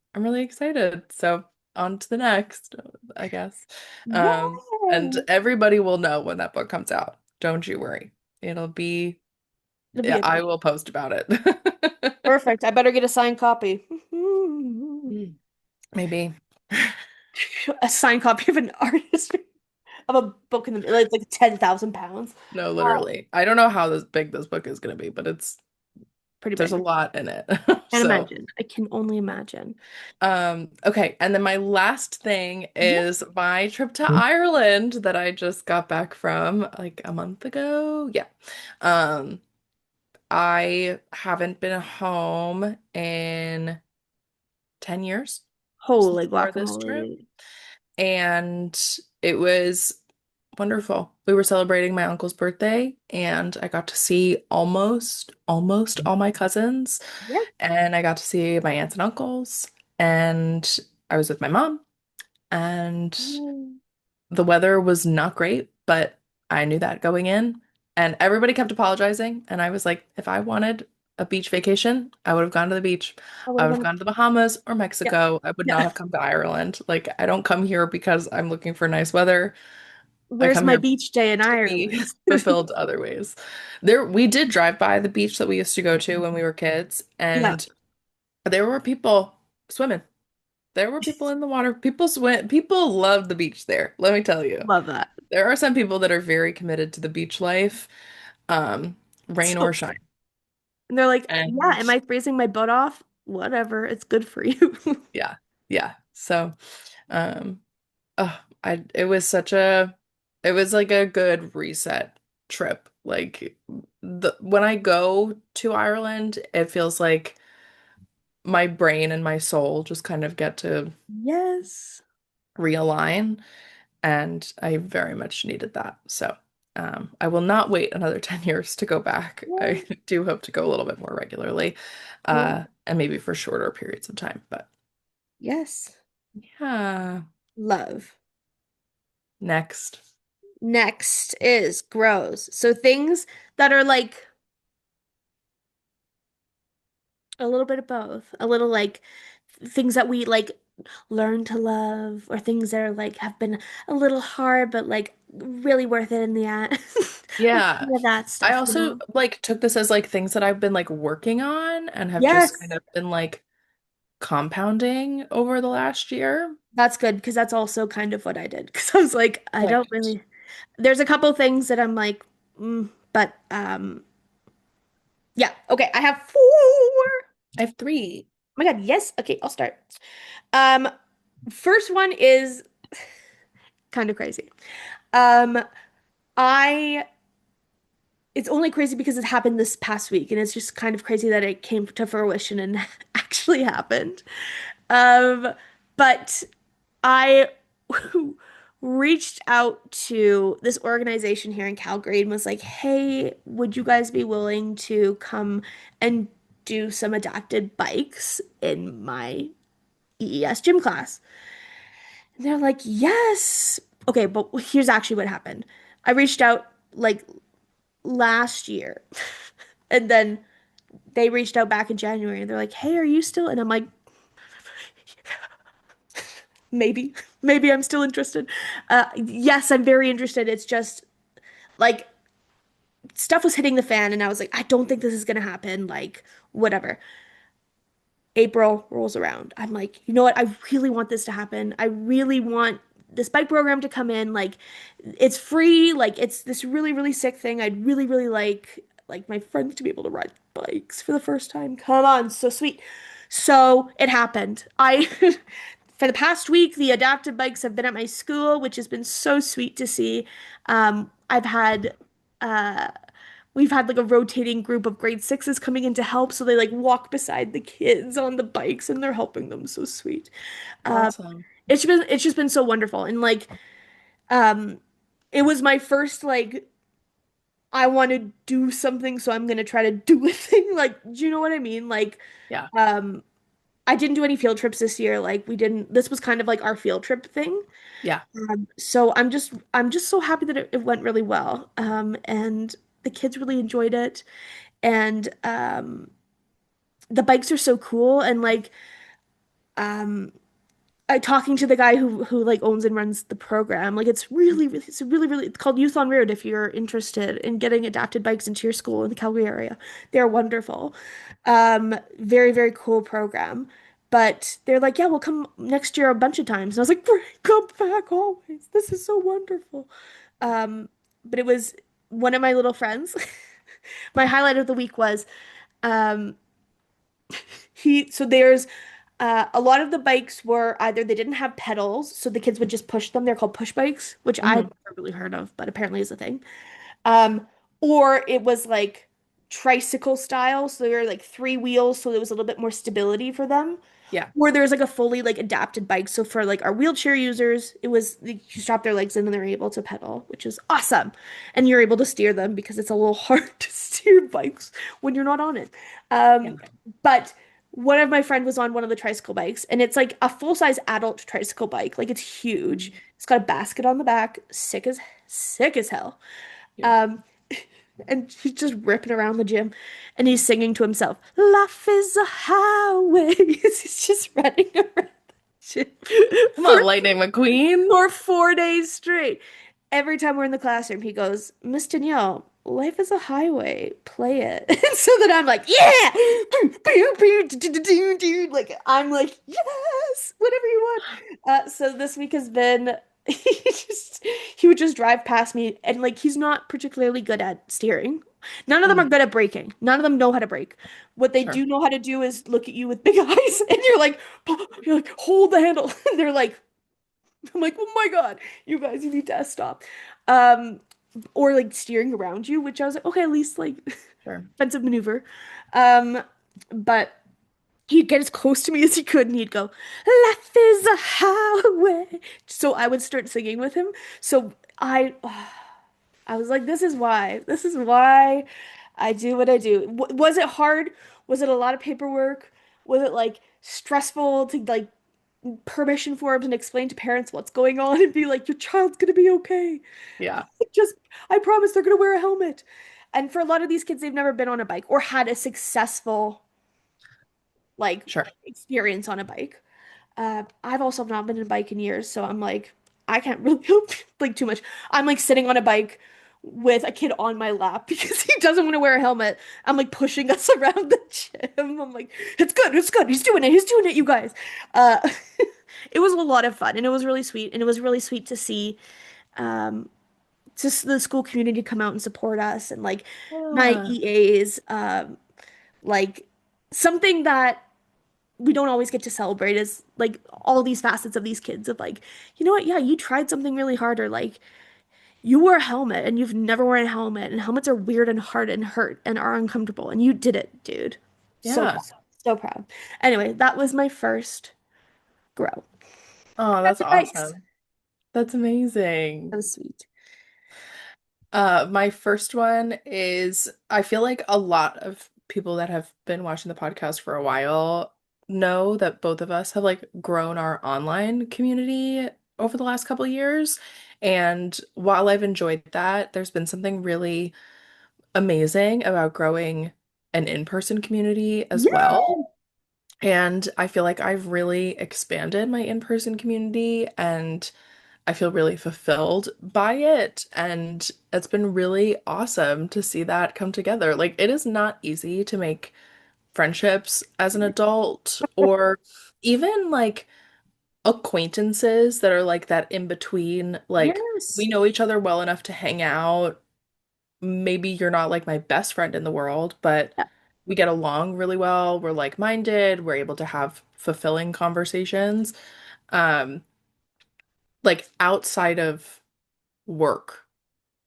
[SPEAKER 2] excited. So on to the next, I guess. And
[SPEAKER 1] Yay!
[SPEAKER 2] everybody will know when that book comes out. Don't you worry. It'll be,
[SPEAKER 1] It'll be
[SPEAKER 2] yeah,
[SPEAKER 1] a
[SPEAKER 2] I
[SPEAKER 1] thing.
[SPEAKER 2] will post about it.
[SPEAKER 1] Perfect. I better get a signed copy.
[SPEAKER 2] Mm, maybe.
[SPEAKER 1] A signed copy of an artist of a book in the like 10,000 pounds.
[SPEAKER 2] No,
[SPEAKER 1] Uh,
[SPEAKER 2] literally. I don't know how this big this book is going to be, but
[SPEAKER 1] Pretty
[SPEAKER 2] there's a
[SPEAKER 1] big.
[SPEAKER 2] lot in it.
[SPEAKER 1] Can't
[SPEAKER 2] So,
[SPEAKER 1] imagine. I can only imagine.
[SPEAKER 2] okay. And then my last thing
[SPEAKER 1] Yeah.
[SPEAKER 2] is my trip to Ireland that I just got back from like a month ago. Yeah. Um, I haven't been home in 10 years since
[SPEAKER 1] Holy
[SPEAKER 2] our this trip,
[SPEAKER 1] guacamole.
[SPEAKER 2] and it was wonderful. We were celebrating my uncle's birthday, and I got to see almost all my cousins,
[SPEAKER 1] Yeah.
[SPEAKER 2] and I got to see my aunts and uncles, and I was with my mom, and
[SPEAKER 1] Mm.
[SPEAKER 2] the weather was not great, but I knew that going in. And everybody kept apologizing. And I was like, if I wanted a beach vacation, I would have gone to the beach.
[SPEAKER 1] I would
[SPEAKER 2] I
[SPEAKER 1] have
[SPEAKER 2] would have
[SPEAKER 1] gone.
[SPEAKER 2] gone to the Bahamas or
[SPEAKER 1] Yeah.
[SPEAKER 2] Mexico. I would not
[SPEAKER 1] Yeah.
[SPEAKER 2] have come to Ireland. Like, I don't come here because I'm looking for nice weather. I
[SPEAKER 1] Where's
[SPEAKER 2] come
[SPEAKER 1] my
[SPEAKER 2] here
[SPEAKER 1] beach day in
[SPEAKER 2] to be
[SPEAKER 1] Ireland?
[SPEAKER 2] fulfilled other ways. We did drive by the beach that we used to go to when we were kids,
[SPEAKER 1] Yeah.
[SPEAKER 2] and there were people swimming. There were people in the water. People swim. People love the beach there. Let me tell you.
[SPEAKER 1] Love that.
[SPEAKER 2] There are some people that are very committed to the beach life, um, rain or
[SPEAKER 1] So,
[SPEAKER 2] shine.
[SPEAKER 1] and they're like, yeah,
[SPEAKER 2] And
[SPEAKER 1] am I freezing my butt off? Whatever. It's good for you.
[SPEAKER 2] yeah, yeah. So, um, I it was such a it was like a good reset trip. Like when I go to Ireland, it feels like my brain and my soul just kind of get to
[SPEAKER 1] Yes.
[SPEAKER 2] realign, and I very much needed that. So, I will not wait another 10 years to go back. I
[SPEAKER 1] Yes.
[SPEAKER 2] do hope to go a little bit more regularly,
[SPEAKER 1] Well,
[SPEAKER 2] and maybe for shorter periods of time. But
[SPEAKER 1] yes.
[SPEAKER 2] yeah,
[SPEAKER 1] Love.
[SPEAKER 2] next.
[SPEAKER 1] Next is grows. So things that are like a little bit of both. A little like things that we like learn to love, or things that are like have been a little hard, but like really worth it in the end. Like
[SPEAKER 2] Yeah.
[SPEAKER 1] some of that
[SPEAKER 2] I
[SPEAKER 1] stuff, you
[SPEAKER 2] also
[SPEAKER 1] know?
[SPEAKER 2] like took this as like things that I've been like working on and have just kind
[SPEAKER 1] Yes.
[SPEAKER 2] of been like compounding over the last year.
[SPEAKER 1] That's good because that's also kind of what I did. Because I was like, I don't
[SPEAKER 2] Perfect.
[SPEAKER 1] really. There's a couple things that I'm like, but yeah. Okay, I have four. Oh
[SPEAKER 2] I have three.
[SPEAKER 1] my God, yes. Okay, I'll start. Um, First one is kind of crazy. Um, I it's only crazy because it happened this past week, and it's just kind of crazy that it came to fruition and actually happened. Um, but I reached out to this organization here in Calgary and was like, "Hey, would you guys be willing to come and do some adapted bikes in my EES gym class?" And they're like, "Yes." Okay, but here's actually what happened. I reached out like last year. And then they reached out back in January and they're like, "Hey, are you still?" And I'm like, "Maybe, maybe I'm still interested." Yes, I'm very interested. It's just like stuff was hitting the fan, and I was like, "I don't think this is gonna happen." Like, whatever. April rolls around. I'm like, you know what? I really want this to happen. I really want this bike program to come in. Like, it's free. Like, it's this really, really sick thing. I'd really, really like my friends to be able to ride bikes for the first time. Come on, so sweet. So it happened. I for the past week, the adapted bikes have been at my school, which has been so sweet to see. I've had uh we've had like a rotating group of grade sixes coming in to help, so they like walk beside the kids on the bikes and they're helping them. So sweet. Um,
[SPEAKER 2] Awesome.
[SPEAKER 1] it's just been so wonderful, and like um, it was my first like I want to do something, so I'm gonna try to do a thing. Like, do you know what I mean? Like,
[SPEAKER 2] Yeah.
[SPEAKER 1] um, I didn't do any field trips this year. Like, we didn't. This was kind of like our field trip thing.
[SPEAKER 2] Yeah.
[SPEAKER 1] So I'm just so happy that it went really well. And the kids really enjoyed it. And the bikes are so cool. And like um I talking to the guy who like owns and runs the program, like it's called Youth on Road if you're interested in getting adapted bikes into your school in the Calgary area. They're wonderful. Very, very cool program. But they're like, yeah, we'll come next year a bunch of times. And I was like, "Great, come back always. This is so wonderful." Um, but it was one of my little friends. My highlight of the week was um so there's a lot of the bikes were either they didn't have pedals, so the kids would just push them. They're called push bikes, which I had
[SPEAKER 2] Hmm.
[SPEAKER 1] never really heard of, but apparently is a thing. Um, or it was like tricycle style, so they were like three wheels, so there was a little bit more stability for them.
[SPEAKER 2] Yeah.
[SPEAKER 1] Or there's like a fully like adapted bike. So for like our wheelchair users, it was you strap their legs in and they're able to pedal, which is awesome. And you're able to steer them because it's a little hard to steer bikes when you're not on it.
[SPEAKER 2] Yeah.
[SPEAKER 1] But one of my friend was on one of the tricycle bikes, and it's like a full-size adult tricycle bike. Like it's huge. It's got a basket on the back, sick as hell.
[SPEAKER 2] Yeah.
[SPEAKER 1] Um, and he's just ripping around the gym and he's singing to himself, "Life is a highway." He's just running around the gym
[SPEAKER 2] Come
[SPEAKER 1] for,
[SPEAKER 2] on, Lightning McQueen.
[SPEAKER 1] for 4 days straight. Every time we're in the classroom, he goes, "Miss Danielle, life is a highway. Play it." And so then I'm like, "Yeah!" Like, I'm like, "Yes! Whatever you want." So this week has been he would just drive past me and like he's not particularly good at steering. None of them are
[SPEAKER 2] Mhm.
[SPEAKER 1] good at braking. None of them know how to brake. What they
[SPEAKER 2] Sure.
[SPEAKER 1] do know how to do is look at you with big eyes and you're like, hold the handle. And they're like, I'm like, "Oh my God, you guys, you need to stop." Um, or like steering around you, which I was like, okay, at least like
[SPEAKER 2] Sure.
[SPEAKER 1] defensive maneuver. Um, but he'd get as close to me as he could and he'd go, "Life is a highway." So I would start singing with him. So I was like, this is why I do what I do. Was it hard? Was it a lot of paperwork? Was it like stressful to like permission forms and explain to parents what's going on and be like, "Your child's gonna be okay.
[SPEAKER 2] Yeah.
[SPEAKER 1] Just, I promise they're gonna wear a helmet." And for a lot of these kids, they've never been on a bike or had a successful like
[SPEAKER 2] Sure.
[SPEAKER 1] experience on a bike. I've also not been on a bike in years, so I'm like, I can't really help like too much. I'm like sitting on a bike with a kid on my lap because he doesn't want to wear a helmet. I'm like pushing us around the gym. I'm like, it's good. He's doing it, you guys. Uh, it was a lot of fun and it was really sweet. And it was really sweet to see um, just the school community come out and support us and like my
[SPEAKER 2] Yeah.
[SPEAKER 1] EAs, like something that we don't always get to celebrate is like all these facets of these kids of like, you know what? Yeah, you tried something really hard or like you wore a helmet and you've never worn a helmet and helmets are weird and hard and hurt and are uncomfortable and you did it, dude. So
[SPEAKER 2] Yeah.
[SPEAKER 1] proud. So proud. Anyway, that was my first grow.
[SPEAKER 2] Oh,
[SPEAKER 1] That's
[SPEAKER 2] that's
[SPEAKER 1] the bikes.
[SPEAKER 2] awesome. That's
[SPEAKER 1] That
[SPEAKER 2] amazing.
[SPEAKER 1] was sweet.
[SPEAKER 2] My first one is I feel like a lot of people that have been watching the podcast for a while know that both of us have like grown our online community over the last couple of years. And while I've enjoyed that, there's been something really amazing about growing an in-person community as
[SPEAKER 1] Yeah.
[SPEAKER 2] well. And I feel like I've really expanded my in-person community and I feel really fulfilled by it. And it's been really awesome to see that come together. Like, it is not easy to make friendships as an adult or even like acquaintances that are like that in between. Like, we
[SPEAKER 1] Yes.
[SPEAKER 2] know each other well enough to hang out. Maybe you're not like my best friend in the world, but
[SPEAKER 1] Yeah.
[SPEAKER 2] we get along really well. We're like-minded. We're able to have fulfilling conversations. Um, like outside of work.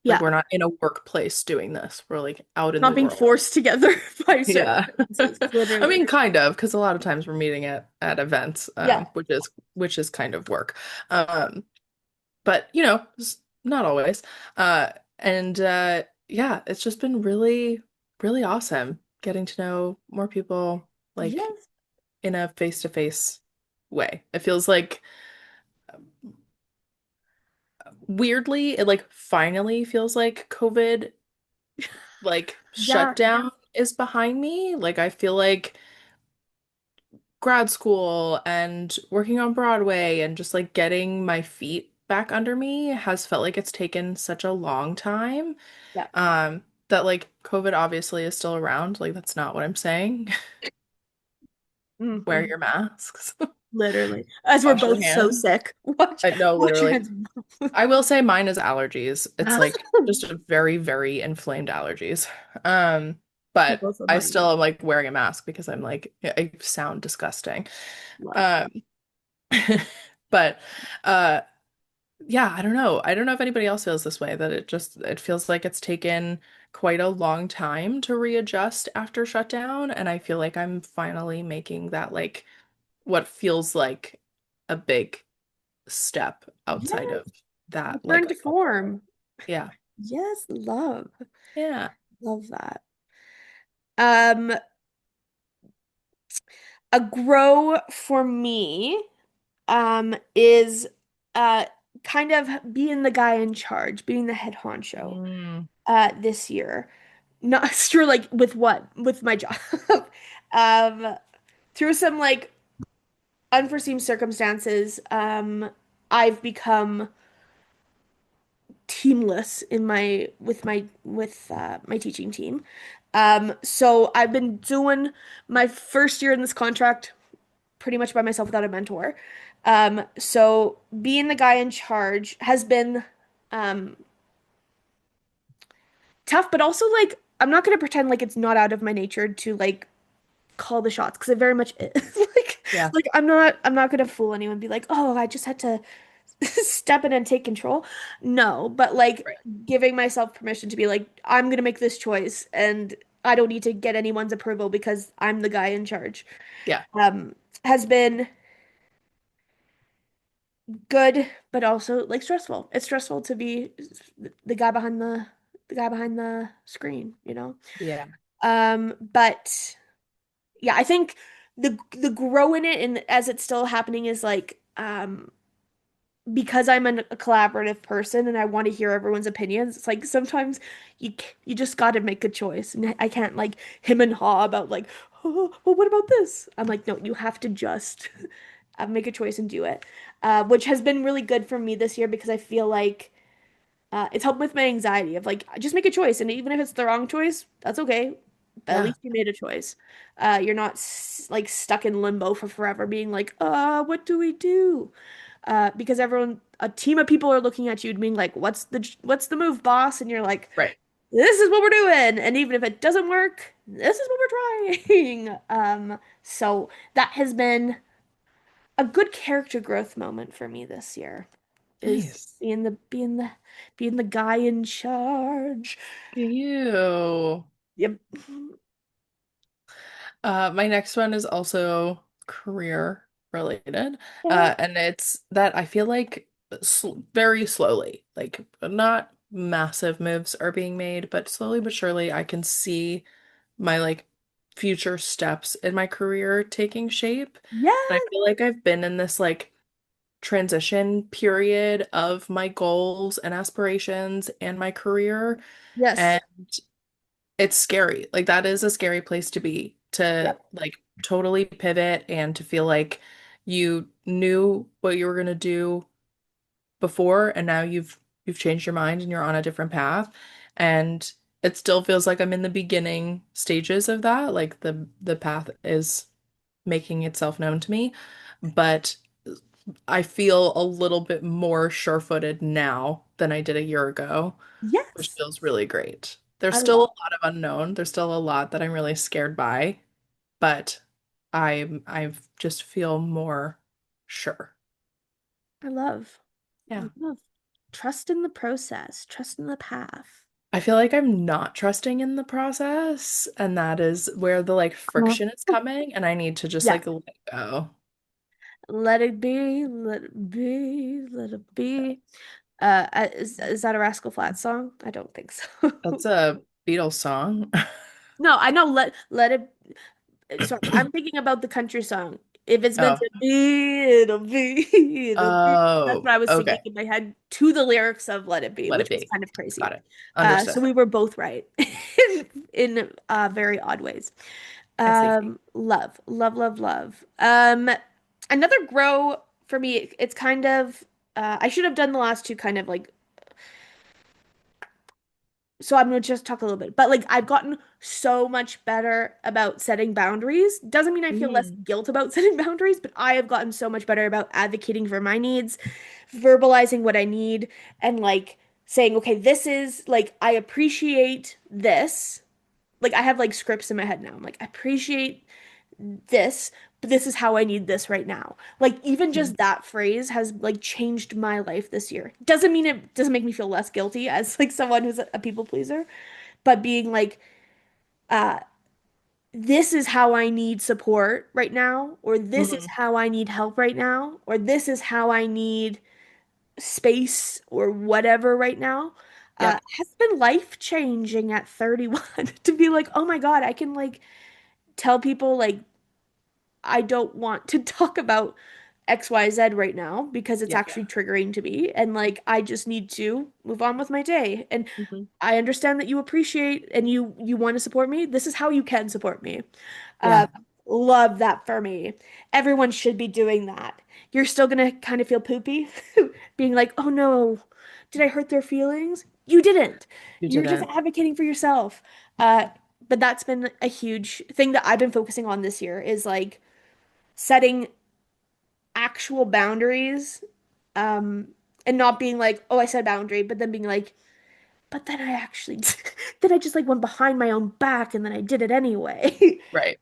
[SPEAKER 2] Like
[SPEAKER 1] Yeah.
[SPEAKER 2] we're not in a workplace doing this. We're like out in the
[SPEAKER 1] Not being
[SPEAKER 2] world.
[SPEAKER 1] forced together by
[SPEAKER 2] Yeah.
[SPEAKER 1] circumstances,
[SPEAKER 2] I
[SPEAKER 1] literally.
[SPEAKER 2] mean, kind of, because a lot of times we're meeting at events,
[SPEAKER 1] Yeah.
[SPEAKER 2] which is kind of work. Um, but you know, not always. Uh, and yeah, it's just been really, really awesome getting to know more people like
[SPEAKER 1] Yes.
[SPEAKER 2] in a face-to-face way. It feels like weirdly, it like finally feels like COVID like
[SPEAKER 1] Yeah.
[SPEAKER 2] shutdown is behind me. Like I feel like grad school and working on Broadway and just like getting my feet back under me has felt like it's taken such a long time.
[SPEAKER 1] Yeah.
[SPEAKER 2] That like COVID obviously is still around. Like that's not what I'm saying. Wear
[SPEAKER 1] Hmm.
[SPEAKER 2] your masks.
[SPEAKER 1] Literally. As we're
[SPEAKER 2] Wash your
[SPEAKER 1] both so
[SPEAKER 2] hands.
[SPEAKER 1] sick. Watch,
[SPEAKER 2] No,
[SPEAKER 1] watch your
[SPEAKER 2] literally.
[SPEAKER 1] hands.
[SPEAKER 2] I will say mine is allergies. It's like just a very, very inflamed allergies. Um, but
[SPEAKER 1] Both of
[SPEAKER 2] I
[SPEAKER 1] mine.
[SPEAKER 2] still am like wearing a mask because I'm like I sound disgusting.
[SPEAKER 1] Love.
[SPEAKER 2] Um, but uh yeah, I don't know. I don't know if anybody else feels this way, that it feels like it's taken quite a long time to readjust after shutdown, and I feel like I'm finally making that like what feels like a big step outside
[SPEAKER 1] Yes.
[SPEAKER 2] of that like
[SPEAKER 1] Return to form.
[SPEAKER 2] yeah.
[SPEAKER 1] Yes, love.
[SPEAKER 2] Yeah.
[SPEAKER 1] Love that. Um, a grow for me, is uh kind of being the guy in charge, being the head honcho,
[SPEAKER 2] Mm.
[SPEAKER 1] this year. Not sure like with what, with my job. Um, through some like unforeseen circumstances, I've become teamless in my my teaching team. So I've been doing my first year in this contract pretty much by myself without a mentor. So being the guy in charge has been um tough, but also like I'm not gonna pretend like it's not out of my nature to like call the shots because it very much is.
[SPEAKER 2] Yeah.
[SPEAKER 1] Like I'm not gonna fool anyone and be like, oh, I just had to step in and take control. No, but like
[SPEAKER 2] Right.
[SPEAKER 1] giving myself permission to be like, I'm gonna make this choice and I don't need to get anyone's approval because I'm the guy in charge.
[SPEAKER 2] Yeah.
[SPEAKER 1] Um, has been good, but also like stressful. It's stressful to be the guy behind the guy behind the screen, you know?
[SPEAKER 2] Yeah.
[SPEAKER 1] But yeah, I think the grow in it and as it's still happening is like because I'm a collaborative person and I want to hear everyone's opinions, it's like sometimes you just got to make a choice, and I can't like him and haw about like, oh, well, what about this? I'm like, no, you have to just make a choice and do it, which has been really good for me this year because I feel like it's helped with my anxiety of like just make a choice, and even if it's the wrong choice, that's okay. But at
[SPEAKER 2] Yeah.
[SPEAKER 1] least you made a choice. You're not like stuck in limbo for forever, being like, what do we do? Because a team of people are looking at you and being like, what's the move, boss? And you're like,
[SPEAKER 2] Right.
[SPEAKER 1] this is what we're doing. And even if it doesn't work, this is what we're trying. So that has been a good character growth moment for me this year, is
[SPEAKER 2] Nice.
[SPEAKER 1] being the guy in charge.
[SPEAKER 2] You.
[SPEAKER 1] Yep.
[SPEAKER 2] My next one is also career related.
[SPEAKER 1] Yeah.
[SPEAKER 2] And it's that I feel like very slowly, like not massive moves are being made, but slowly but surely I can see my like future steps in my career taking shape. And I
[SPEAKER 1] Yes.
[SPEAKER 2] feel like I've been in this like transition period of my goals and aspirations and my career.
[SPEAKER 1] Yes.
[SPEAKER 2] it's scary. Like that is a scary place to be, to
[SPEAKER 1] Yep.
[SPEAKER 2] like totally pivot and to feel like you knew what you were going to do before and now you've changed your mind and you're on a different path. And it still feels like I'm in the beginning stages of that. Like the path is making itself known to me, but I feel a little bit more sure-footed now than I did a year ago, which
[SPEAKER 1] Yes.
[SPEAKER 2] feels really great. There's
[SPEAKER 1] I
[SPEAKER 2] still
[SPEAKER 1] love.
[SPEAKER 2] a lot of unknown. There's still a lot that I'm really scared by, but I just feel more sure.
[SPEAKER 1] I love. I
[SPEAKER 2] Yeah.
[SPEAKER 1] love. Trust in the process. Trust in the path.
[SPEAKER 2] I feel like I'm not trusting in the process, and that is where the like
[SPEAKER 1] Oh.
[SPEAKER 2] friction is coming, and I need to just
[SPEAKER 1] Yeah.
[SPEAKER 2] like let go.
[SPEAKER 1] Let it be. Let it be. Let it be. Is that a Rascal Flatts song? I don't think so.
[SPEAKER 2] That's a Beatles song.
[SPEAKER 1] No, I know. Let it. Sorry, I'm thinking about the country song. If it's meant
[SPEAKER 2] Oh.
[SPEAKER 1] to be, it'll be, it'll be. That's
[SPEAKER 2] Oh,
[SPEAKER 1] what I was singing
[SPEAKER 2] okay.
[SPEAKER 1] in my head to the lyrics of Let It Be,
[SPEAKER 2] Let it
[SPEAKER 1] which was
[SPEAKER 2] be.
[SPEAKER 1] kind of crazy.
[SPEAKER 2] Got it. Understood.
[SPEAKER 1] So we were both right in very odd ways.
[SPEAKER 2] I see.
[SPEAKER 1] Love, love, love, love. Another grow for me, it's kind of I should have done the last two kind of like so I'm gonna just talk a little bit, but like I've gotten so much better about setting boundaries. Doesn't mean I feel less
[SPEAKER 2] Mm,
[SPEAKER 1] guilt about setting boundaries, but I have gotten so much better about advocating for my needs, verbalizing what I need, and like saying, okay, this is like I appreciate this. Like I have like scripts in my head now. I'm like, I appreciate this, but this is how I need this right now. Like even
[SPEAKER 2] mm,
[SPEAKER 1] just that phrase has like changed my life this year. Doesn't mean it doesn't make me feel less guilty as like someone who's a people pleaser, but being like, uh, this is how I need support right now, or this is
[SPEAKER 2] mhm.
[SPEAKER 1] how I need help right now, or this is how I need space or whatever right now.
[SPEAKER 2] Yep.
[SPEAKER 1] Has been life changing at 31 to be like, oh my God, I can like tell people like I don't want to talk about XYZ right now because it's
[SPEAKER 2] Yeah.
[SPEAKER 1] actually triggering to me. And like, I just need to move on with my day. And
[SPEAKER 2] Hmm.
[SPEAKER 1] I understand that you appreciate and you want to support me. This is how you can support me. Uh,
[SPEAKER 2] Yeah.
[SPEAKER 1] love that for me. Everyone should be doing that. You're still gonna kind of feel poopy, being like, oh no, did I hurt their feelings? You didn't.
[SPEAKER 2] You
[SPEAKER 1] You're just
[SPEAKER 2] didn't.
[SPEAKER 1] advocating for yourself. Uh, but that's been a huge thing that I've been focusing on this year is like setting actual boundaries, um, and not being like, oh, I set a boundary, but then being like, but then I actually then I just like went behind my own back and then I did it anyway.
[SPEAKER 2] Right.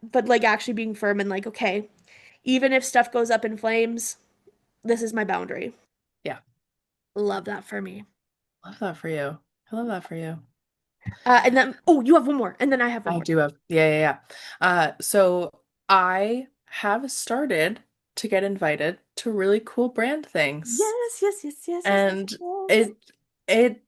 [SPEAKER 1] But like actually being firm and like, okay, even if stuff goes up in flames, this is my boundary.
[SPEAKER 2] Yeah.
[SPEAKER 1] Love that for me.
[SPEAKER 2] Love that for you. I love that for you.
[SPEAKER 1] And then, oh, you have one more, and then I have one
[SPEAKER 2] I
[SPEAKER 1] more.
[SPEAKER 2] do have, yeah, yeah, yeah. So I have started to get invited to really cool brand things.
[SPEAKER 1] Yes, yes, yes, yes, yes, yes,
[SPEAKER 2] And
[SPEAKER 1] yes.
[SPEAKER 2] it it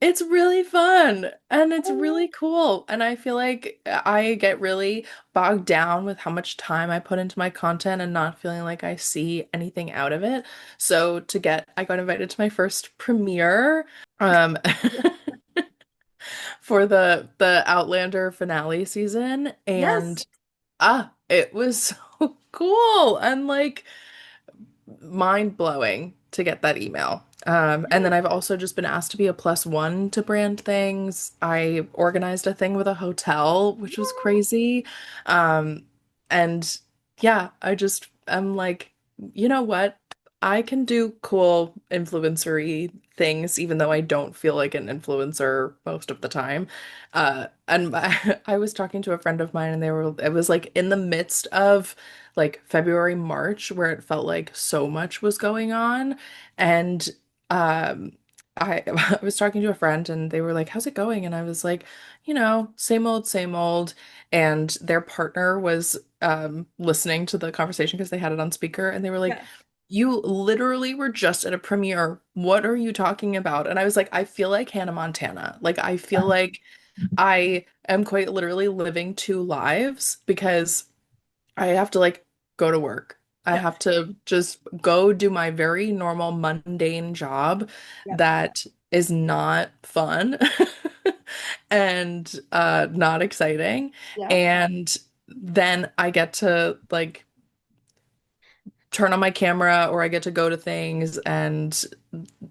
[SPEAKER 2] it's really fun and it's
[SPEAKER 1] Oh,
[SPEAKER 2] really cool. And I feel like I get really bogged down with how much time I put into my content and not feeling like I see anything out of it. So I got invited to my first premiere um for the Outlander finale season,
[SPEAKER 1] yes.
[SPEAKER 2] and it was so cool and like mind blowing to get that email. And then
[SPEAKER 1] Yes.
[SPEAKER 2] I've also just been asked to be a plus one to brand things. I organized a thing with a hotel, which was crazy. Um, and yeah, I'm like, you know what? I can do cool influencery things, even though I don't feel like an influencer most of the time. And I was talking to a friend of mine, and it was like in the midst of like February, March, where it felt like so much was going on. And um I was talking to a friend and they were like, "How's it going?" And I was like, same old, same old. And their partner was listening to the conversation because they had it on speaker and they were like,
[SPEAKER 1] Yeah.
[SPEAKER 2] "You literally were just at a premiere. What are you talking about?" And I was like, "I feel like Hannah Montana. Like I feel like I am quite literally living two lives because I have to like go to work. I
[SPEAKER 1] Yep.
[SPEAKER 2] have to just go do my very normal mundane job
[SPEAKER 1] Yep.
[SPEAKER 2] that is not fun. and not exciting.
[SPEAKER 1] Yeah.
[SPEAKER 2] And then I get to like turn on my camera or I get to go to things and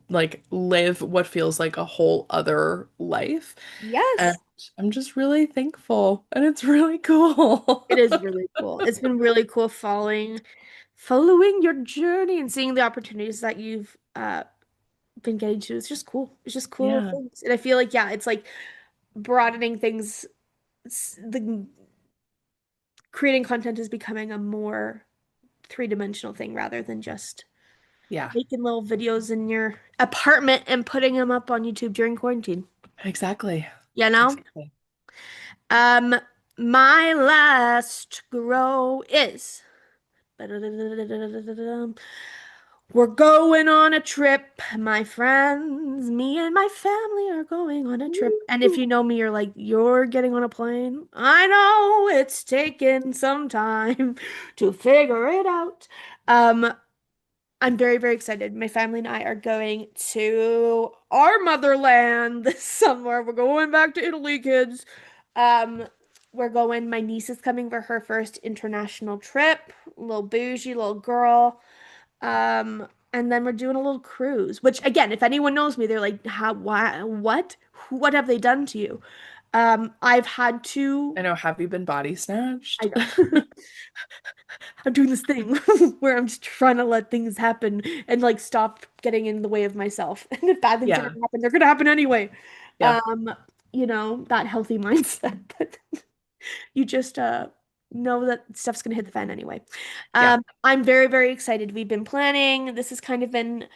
[SPEAKER 2] like live what feels like a whole other life. And
[SPEAKER 1] Yes.
[SPEAKER 2] I'm just really thankful and it's really cool.
[SPEAKER 1] It is really cool. It's been really cool following your journey and seeing the opportunities that you've been getting to. It's just cool. It's just cool
[SPEAKER 2] Yeah.
[SPEAKER 1] things. And I feel like, yeah, it's like broadening things. The creating content is becoming a more three-dimensional thing rather than just
[SPEAKER 2] Yeah.
[SPEAKER 1] making little videos in your apartment and putting them up on YouTube during quarantine.
[SPEAKER 2] Exactly.
[SPEAKER 1] You know?
[SPEAKER 2] Exactly.
[SPEAKER 1] Um, my last grow is we're going on a trip, my friends. Me and my family are going on a trip. And if
[SPEAKER 2] Woo.
[SPEAKER 1] you know me, you're like, you're getting on a plane. I know it's taken some time to figure it out. Um, I'm very, very excited. My family and I are going to our motherland this summer. We're going back to Italy, kids. Um, we're going, my niece is coming for her first international trip, little bougie, little girl. And then we're doing a little cruise, which again, if anyone knows me, they're like, how, why, what have they done to you? I've had to,
[SPEAKER 2] I know. Have you been body
[SPEAKER 1] I
[SPEAKER 2] snatched?
[SPEAKER 1] know. I'm doing this thing where I'm just trying to let things happen and like stop getting in the way of myself. And if bad things are
[SPEAKER 2] Yeah.
[SPEAKER 1] gonna happen, they're gonna happen anyway.
[SPEAKER 2] Yeah.
[SPEAKER 1] Um, that healthy mindset. But you just know that stuff's gonna hit the fan anyway.
[SPEAKER 2] Yeah.
[SPEAKER 1] I'm very, very excited. We've been planning. This has kind of been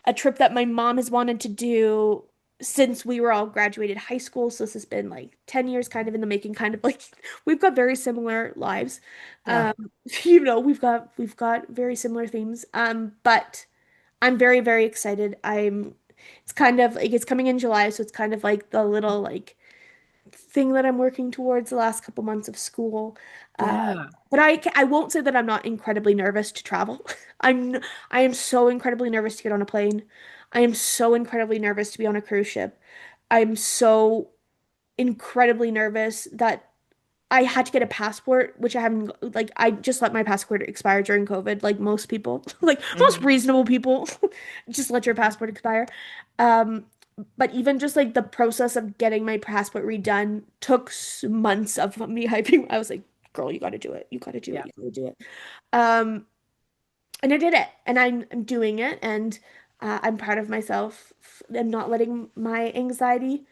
[SPEAKER 1] a trip that my mom has wanted to do since we were all graduated high school. So this has been like 10 years kind of in the making, kind of like we've got very similar lives.
[SPEAKER 2] Yeah.
[SPEAKER 1] Um, we've got very similar themes. But I'm very, very excited. It's kind of like it's coming in July, so it's kind of like the little like thing that I'm working towards the last couple months of school. Uh,
[SPEAKER 2] Yeah.
[SPEAKER 1] but I won't say that I'm not incredibly nervous to travel. I am so incredibly nervous to get on a plane. I am so incredibly nervous to be on a cruise ship. I'm so incredibly nervous that I had to get a passport, which I haven't like I just let my passport expire during COVID, like most people, like most
[SPEAKER 2] Hmm.
[SPEAKER 1] reasonable people, just let your passport expire. Um, but even just like the process of getting my passport redone took months of me hyping. I was like, girl, you gotta do it. You gotta do it.
[SPEAKER 2] Yeah.
[SPEAKER 1] You gotta do it. Um, and I did it, and I'm doing it, and I'm proud of myself. I'm not letting my anxiety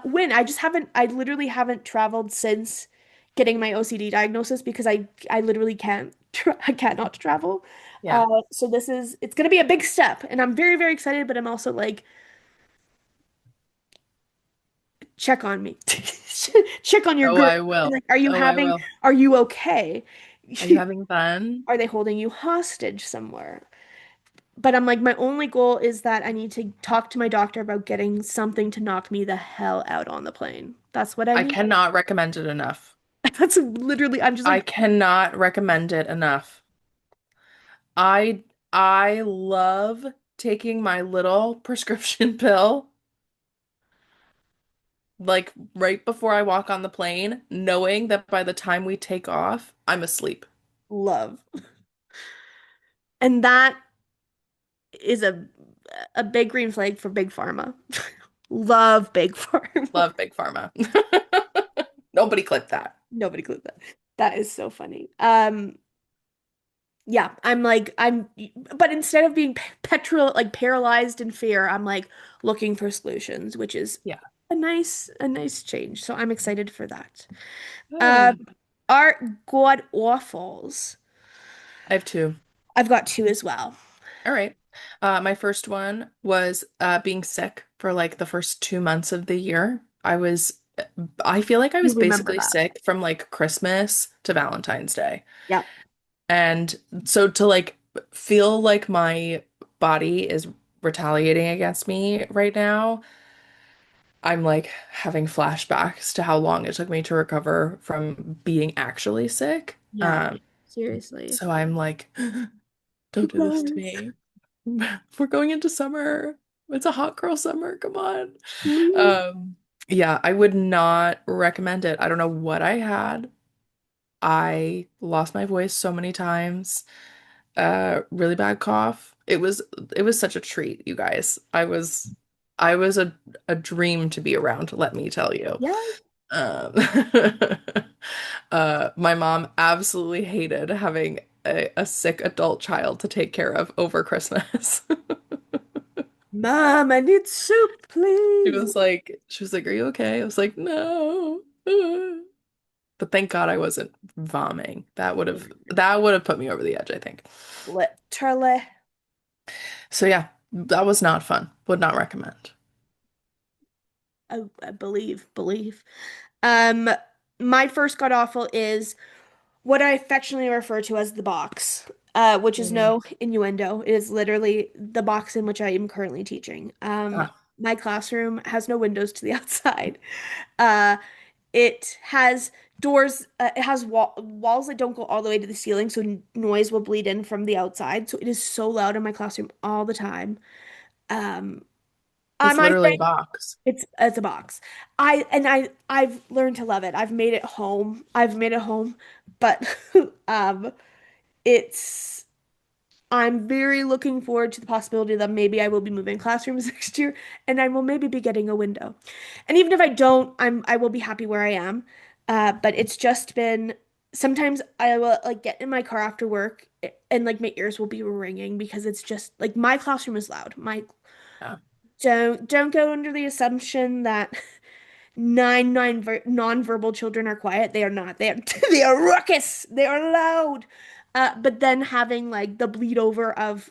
[SPEAKER 1] when I just haven't, I literally haven't traveled since getting my OCD diagnosis because I literally I can't not travel.
[SPEAKER 2] Yeah.
[SPEAKER 1] So it's gonna be a big step, and I'm very, very excited, but I'm also like, check on me, check on your
[SPEAKER 2] Oh,
[SPEAKER 1] girl.
[SPEAKER 2] I will.
[SPEAKER 1] Like,
[SPEAKER 2] Oh, I will.
[SPEAKER 1] are you okay?
[SPEAKER 2] Are you having fun?
[SPEAKER 1] Are they holding you hostage somewhere? But I'm like, my only goal is that I need to talk to my doctor about getting something to knock me the hell out on the plane. That's what I
[SPEAKER 2] I
[SPEAKER 1] need.
[SPEAKER 2] cannot recommend it enough.
[SPEAKER 1] That's literally, I'm just
[SPEAKER 2] I
[SPEAKER 1] like,
[SPEAKER 2] cannot recommend it enough. I I love taking my little prescription pill like right before I walk on the plane, knowing that by the time we take off, I'm asleep.
[SPEAKER 1] love. And that is a big green flag for Big Pharma. Love Big Pharma.
[SPEAKER 2] Love Big Pharma. Nobody clipped that.
[SPEAKER 1] Nobody clipped that. That is so funny. Yeah, but instead of being petrol like paralyzed in fear, I'm like looking for solutions, which is
[SPEAKER 2] Yeah.
[SPEAKER 1] a nice change. So I'm excited for that. Um,
[SPEAKER 2] Good.
[SPEAKER 1] Art God Awfuls.
[SPEAKER 2] I have two.
[SPEAKER 1] I've got two as well.
[SPEAKER 2] All right. My first one was being sick for like the first 2 months of the year. I feel like I
[SPEAKER 1] You
[SPEAKER 2] was
[SPEAKER 1] remember
[SPEAKER 2] basically
[SPEAKER 1] that.
[SPEAKER 2] sick from like Christmas to Valentine's Day.
[SPEAKER 1] Yeah.
[SPEAKER 2] And so to like feel like my body is retaliating against me right now, I'm like having flashbacks to how long it took me to recover from being actually sick.
[SPEAKER 1] Yeah. Seriously.
[SPEAKER 2] So I'm like,
[SPEAKER 1] You
[SPEAKER 2] don't do this to
[SPEAKER 1] guys,
[SPEAKER 2] me. We're going into summer. It's a hot girl summer. Come on.
[SPEAKER 1] please.
[SPEAKER 2] Um, Yeah, I would not recommend it. I don't know what I had. I lost my voice so many times. Really bad cough. It was such a treat, you guys. I was a dream to be around, let me tell you.
[SPEAKER 1] Yeah.
[SPEAKER 2] Um, my mom absolutely hated having a sick adult child to take care of over Christmas.
[SPEAKER 1] Mom, I need soup,
[SPEAKER 2] She
[SPEAKER 1] please.
[SPEAKER 2] was like, "Are you okay?" I was like, "No." But thank God I wasn't vomiting. That would have put me over the edge, I think.
[SPEAKER 1] Literally.
[SPEAKER 2] So yeah, that was not fun. Would not recommend.
[SPEAKER 1] I believe. Um, my first god awful is what I affectionately refer to as the box, which is
[SPEAKER 2] Mhm.
[SPEAKER 1] no innuendo. It is literally the box in which I am currently teaching.
[SPEAKER 2] Ah,
[SPEAKER 1] My classroom has no windows to the outside. Uh, it has doors, it has walls that don't go all the way to the ceiling, so noise will bleed in from the outside. So it is so loud in my classroom all the time. Um, I
[SPEAKER 2] it's
[SPEAKER 1] might
[SPEAKER 2] literally a
[SPEAKER 1] say
[SPEAKER 2] box.
[SPEAKER 1] it's a box. I've learned to love it. I've made it home. I've made it home, but um, it's I'm very looking forward to the possibility that maybe I will be moving classrooms next year and I will maybe be getting a window. And even if I don't, I will be happy where I am. But it's just been sometimes I will like get in my car after work and like my ears will be ringing because it's just like my classroom is loud. My
[SPEAKER 2] Yeah.
[SPEAKER 1] don't go under the assumption that nine non-verbal children are quiet. They are not. They are they are ruckus. They are loud. But then having like the bleed over of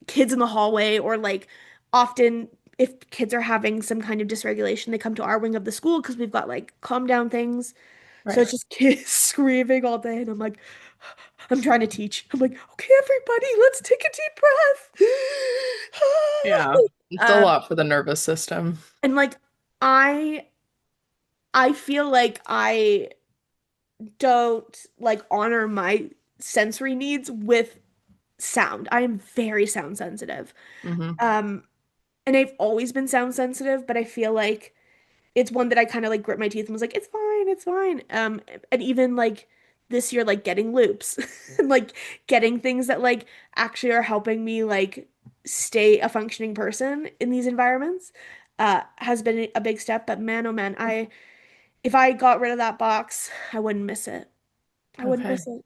[SPEAKER 1] kids in the hallway or like often if kids are having some kind of dysregulation, they come to our wing of the school because we've got like calm down things. So
[SPEAKER 2] Right.
[SPEAKER 1] it's just kids screaming all day, and I'm like, I'm trying to teach. I'm like, okay, everybody, let's take a deep
[SPEAKER 2] Yeah. It's a
[SPEAKER 1] breath.
[SPEAKER 2] lot for the nervous system.
[SPEAKER 1] And like I I feel like I don't like honor my sensory needs with sound. I am very sound sensitive.
[SPEAKER 2] Hmm.
[SPEAKER 1] Um, and I've always been sound sensitive, but I feel like it's one that I kind of like grit my teeth and was like, it's fine, it's fine. And even like this year, like getting loops and like getting things that like actually are helping me like stay a functioning person in these environments, has been a big step. But man, oh man, I if I got rid of that box, I wouldn't miss it. I wouldn't
[SPEAKER 2] Okay.
[SPEAKER 1] miss it.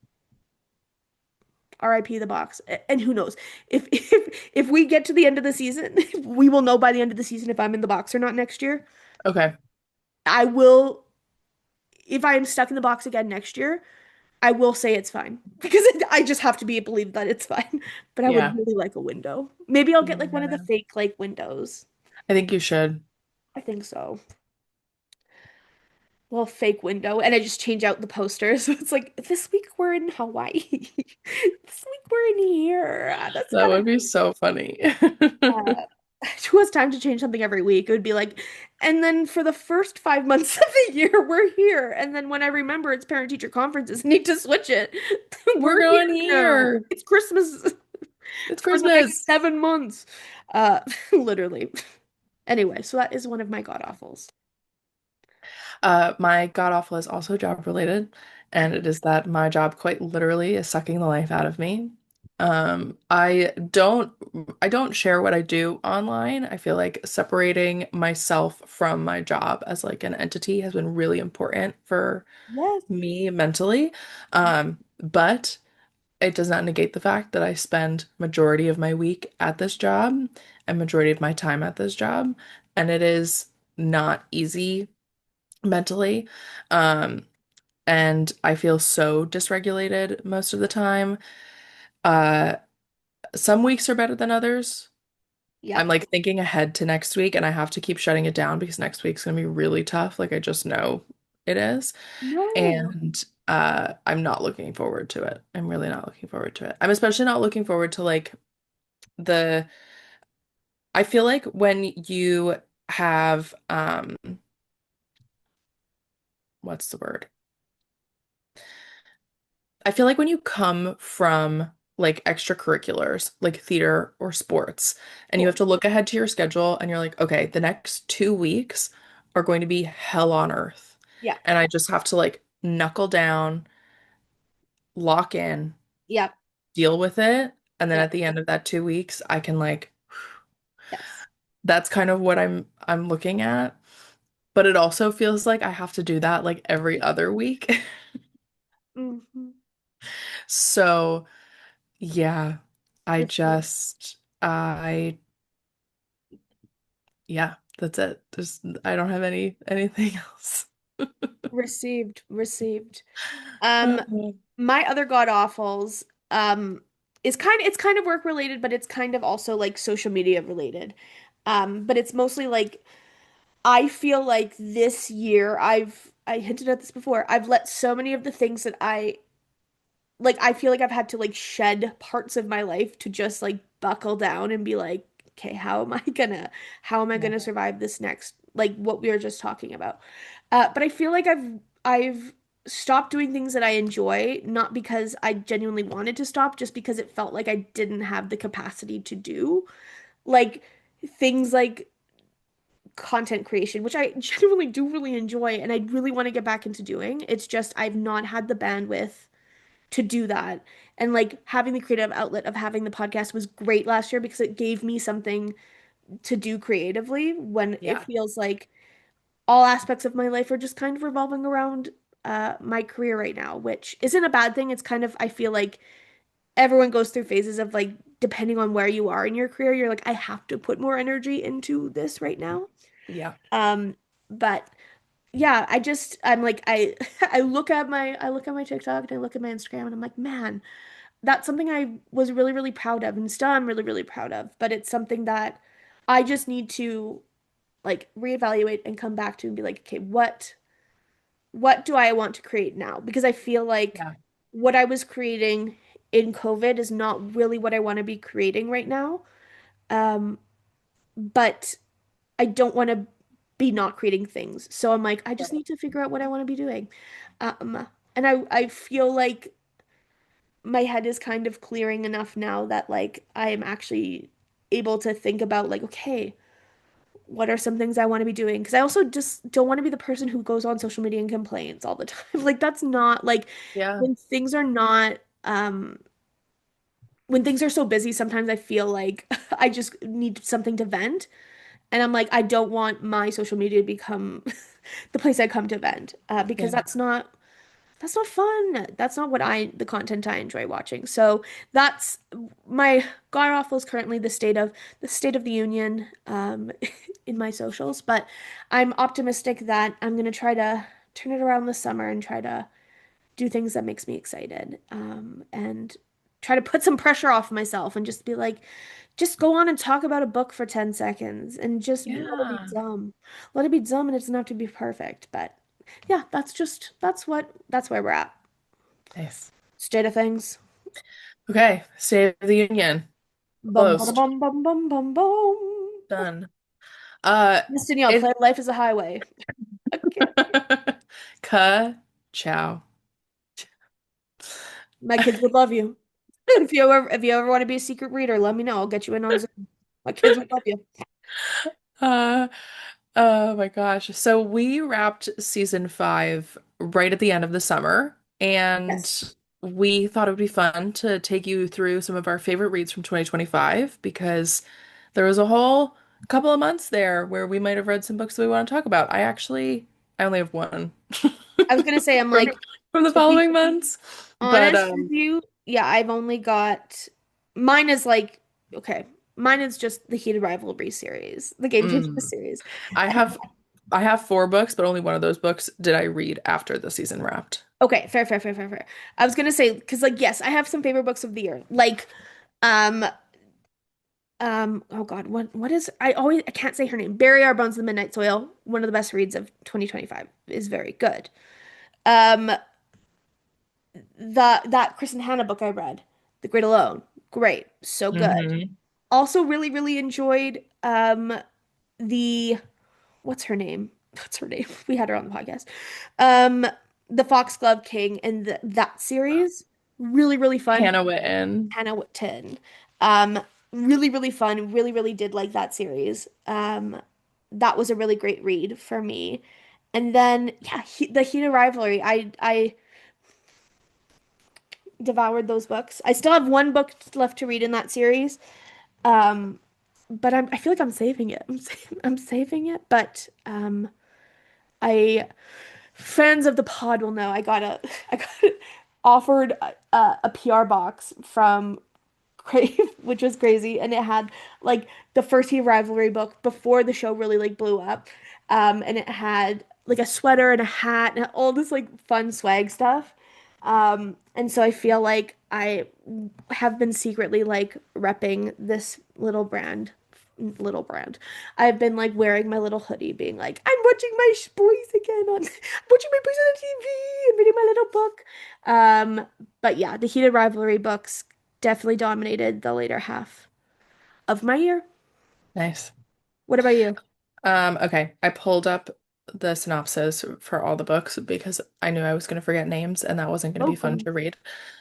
[SPEAKER 1] RIP the box. And who knows? If we get to the end of the season, we will know by the end of the season if I'm in the box or not next year.
[SPEAKER 2] Okay.
[SPEAKER 1] I will, if I am stuck in the box again next year, I will say it's fine because I just have to be believe that it's fine. But I would
[SPEAKER 2] Yeah.
[SPEAKER 1] really like a window. Maybe I'll get like one of the
[SPEAKER 2] Yeah.
[SPEAKER 1] fake like windows.
[SPEAKER 2] I think you should.
[SPEAKER 1] I think so. Well, fake window, and I just change out the poster. So it's like this week we're in Hawaii. This week we're in here. That's
[SPEAKER 2] That
[SPEAKER 1] kind
[SPEAKER 2] would
[SPEAKER 1] of
[SPEAKER 2] be so funny.
[SPEAKER 1] who has time to change something every week? It would be like, and then for the first 5 months of the year, we're here. And then when I remember it's parent teacher conferences, need to switch it.
[SPEAKER 2] We're
[SPEAKER 1] We're here
[SPEAKER 2] going
[SPEAKER 1] now.
[SPEAKER 2] here.
[SPEAKER 1] It's Christmas
[SPEAKER 2] It's
[SPEAKER 1] for the next
[SPEAKER 2] Christmas.
[SPEAKER 1] 7 months. Uh, literally. Anyway, so that is one of my god awfuls.
[SPEAKER 2] My god awful is also job related, and it is that my job quite literally is sucking the life out of me. I don't share what I do online. I feel like separating myself from my job as like an entity has been really important for
[SPEAKER 1] Yes.
[SPEAKER 2] me mentally. But it does not negate the fact that I spend majority of my week at this job and majority of my time at this job, and it is not easy mentally. Um, and I feel so dysregulated most of the time. Uh, some weeks are better than others. I'm
[SPEAKER 1] Yep.
[SPEAKER 2] like thinking ahead to next week and I have to keep shutting it down because next week's gonna be really tough. Like I just know it is.
[SPEAKER 1] No.
[SPEAKER 2] And I'm not looking forward to it. I'm really not looking forward to it. I'm especially not looking forward to like the I feel like when you have what's the word? I feel like when you come from like extracurriculars, like theater or sports. And you have
[SPEAKER 1] Cool.
[SPEAKER 2] to look ahead to your schedule and you're like, okay, the next 2 weeks are going to be hell on earth.
[SPEAKER 1] Yeah.
[SPEAKER 2] And I just have to like knuckle down, lock in,
[SPEAKER 1] Yep.
[SPEAKER 2] deal with it. And then
[SPEAKER 1] Yep.
[SPEAKER 2] at the end of that 2 weeks, I can like,
[SPEAKER 1] Yes.
[SPEAKER 2] that's kind of what I'm looking at. But it also feels like I have to do that like every other week.
[SPEAKER 1] Hmm.
[SPEAKER 2] So yeah, I
[SPEAKER 1] Received.
[SPEAKER 2] just I yeah, that's it. There's I don't have anything else.
[SPEAKER 1] Received. Received. Um,
[SPEAKER 2] Uh,
[SPEAKER 1] my other god awfuls, is it's kind of work related, but it's kind of also like social media related. But it's mostly like I feel like this year I hinted at this before. I've let so many of the things that I feel like I've had to like shed parts of my life to just like buckle down and be like, okay, how am I
[SPEAKER 2] yeah.
[SPEAKER 1] gonna survive this next, like what we were just talking about. But I feel like I've stopped doing things that I enjoy, not because I genuinely wanted to stop, just because it felt like I didn't have the capacity to do. Like things like content creation, which I genuinely do really enjoy and I really want to get back into doing. It's just I've not had the bandwidth to do that. And like having the creative outlet of having the podcast was great last year because it gave me something to do creatively when it
[SPEAKER 2] Yeah.
[SPEAKER 1] feels like all aspects of my life are just kind of revolving around my career right now, which isn't a bad thing. It's kind of, I feel like everyone goes through phases of like, depending on where you are in your career, you're like, I have to put more energy into this right now.
[SPEAKER 2] Yeah.
[SPEAKER 1] Um, but yeah, I'm like I look at my TikTok and I look at my Instagram and I'm like, man, that's something I was really, really proud of and still I'm really, really proud of. But it's something that I just need to like reevaluate and come back to and be like, okay, what do I want to create now? Because I feel like
[SPEAKER 2] Yeah.
[SPEAKER 1] what I was creating in COVID is not really what I want to be creating right now. Um, but I don't want to be not creating things. So I'm like, I just
[SPEAKER 2] Right.
[SPEAKER 1] need to figure out what I want to be doing. And I feel like my head is kind of clearing enough now that like I am actually able to think about like, okay, what are some things I want to be doing? Because I also just don't want to be the person who goes on social media and complains all the time. Like that's not like
[SPEAKER 2] Yeah.
[SPEAKER 1] when things are not when things are so busy, sometimes I feel like I just need something to vent. And I'm like, I don't want my social media to become the place I come to vent, because
[SPEAKER 2] Yeah.
[SPEAKER 1] that's not fun. That's not the content I enjoy watching. So that's my god awful is currently the state of the union, in my socials. But I'm optimistic that I'm gonna try to turn it around this summer and try to do things that makes me excited, and try to put some pressure off myself and just be like, just go on and talk about a book for 10 seconds and just let it be
[SPEAKER 2] Yeah.
[SPEAKER 1] dumb. Let it be dumb and it doesn't have to be perfect. But yeah, that's where we're at.
[SPEAKER 2] Nice.
[SPEAKER 1] State of things.
[SPEAKER 2] Okay. State of the Union.
[SPEAKER 1] Bum bum
[SPEAKER 2] Closed.
[SPEAKER 1] bum bum bum bum bum.
[SPEAKER 2] Done. Uh
[SPEAKER 1] Destiny, I'll
[SPEAKER 2] it
[SPEAKER 1] play life as a highway. Okay.
[SPEAKER 2] Ka-chow.
[SPEAKER 1] My kids would love you. If you ever want to be a secret reader, let me know. I'll get you in on Zoom. My kids would love you.
[SPEAKER 2] Uh, oh my gosh. So we wrapped season 5 right at the end of the summer, and
[SPEAKER 1] Yes.
[SPEAKER 2] we thought it would be fun to take you through some of our favorite reads from 2025 because there was a whole couple of months there where we might have read some books that we want to talk about. I only have one
[SPEAKER 1] I was gonna say, I'm
[SPEAKER 2] from
[SPEAKER 1] like,
[SPEAKER 2] from the
[SPEAKER 1] to be
[SPEAKER 2] following months, but
[SPEAKER 1] honest with you, yeah, I've only got mine is like okay, mine is just the Heated Rivalry series, the Game Changers
[SPEAKER 2] mm,
[SPEAKER 1] series.
[SPEAKER 2] I
[SPEAKER 1] And
[SPEAKER 2] have I have 4 books, but only one of those books did I read after the season wrapped.
[SPEAKER 1] okay, fair, fair, fair, fair, fair. I was gonna say because like yes, I have some favorite books of the year, like um oh God, what is I can't say her name. Bury Our Bones in the Midnight Soil, one of the best reads of 2025, is very good. Um, that Chris and Hannah book I read, The Great Alone, great, so good.
[SPEAKER 2] Hmm.
[SPEAKER 1] Also really, really enjoyed the what's her name? What's her name? We had her on the podcast. Um, the Foxglove King and that series. Really, really fun.
[SPEAKER 2] Hannah Witten.
[SPEAKER 1] Hannah Witten. Um, really, really fun. Really, really did like that series. That was a really great read for me. And then, yeah, the Heat of Rivalry. I devoured those books. I still have one book left to read in that series. Um, but I feel like I'm saving it. I'm saving it. But I fans of the pod will know I got offered a PR box from Crave, which was crazy, and it had like the first Heat Rivalry book before the show really like blew up, and it had like a sweater and a hat and all this like fun swag stuff, and so I feel like I have been secretly like repping this little brand. I've been like wearing my little hoodie, being like, I'm watching my boys again on, I'm watching my boys on the TV and reading my little book. But yeah, the Heated Rivalry books definitely dominated the later half of my year.
[SPEAKER 2] Nice.
[SPEAKER 1] What about you?
[SPEAKER 2] Okay, I pulled up the synopsis for all the books because I knew I was going to forget names and that wasn't going to
[SPEAKER 1] Oh,
[SPEAKER 2] be fun
[SPEAKER 1] fun.
[SPEAKER 2] to read.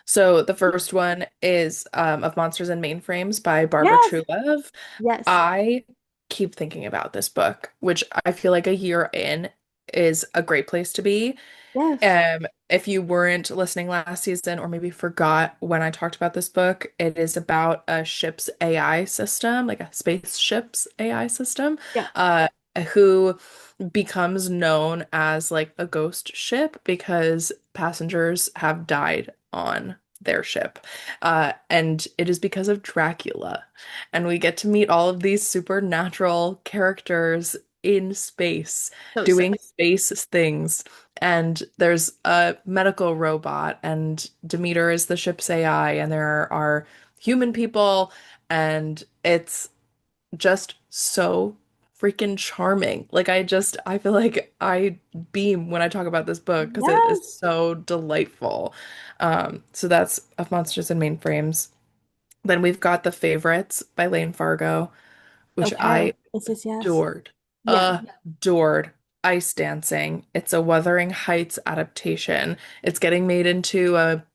[SPEAKER 2] So the first one is Of Monsters and Mainframes by Barbara
[SPEAKER 1] Yes,
[SPEAKER 2] Truelove.
[SPEAKER 1] yes,
[SPEAKER 2] I keep thinking about this book, which I feel like a year in is a great place to be.
[SPEAKER 1] yes.
[SPEAKER 2] If you weren't listening last season or maybe forgot when I talked about this book, it is about a ship's AI system, like a spaceship's AI system,
[SPEAKER 1] Yeah.
[SPEAKER 2] uh, who becomes known as like a ghost ship because passengers have died on their ship. And it is because of Dracula. And we get to meet all of these supernatural characters in space
[SPEAKER 1] So
[SPEAKER 2] doing
[SPEAKER 1] sick.
[SPEAKER 2] space things. And there's a medical robot, and Demeter is the ship's AI, and there are human people, and it's just so freaking charming. Like I feel like I beam when I talk about this book because it is
[SPEAKER 1] Yes.
[SPEAKER 2] so delightful. So that's Of Monsters and Mainframes. Then we've got The Favorites by Lane Fargo, which
[SPEAKER 1] Okay.
[SPEAKER 2] I
[SPEAKER 1] Yes.
[SPEAKER 2] adored.
[SPEAKER 1] Yeah.
[SPEAKER 2] Adored. Ice Dancing. It's a Wuthering Heights adaptation. It's getting made into a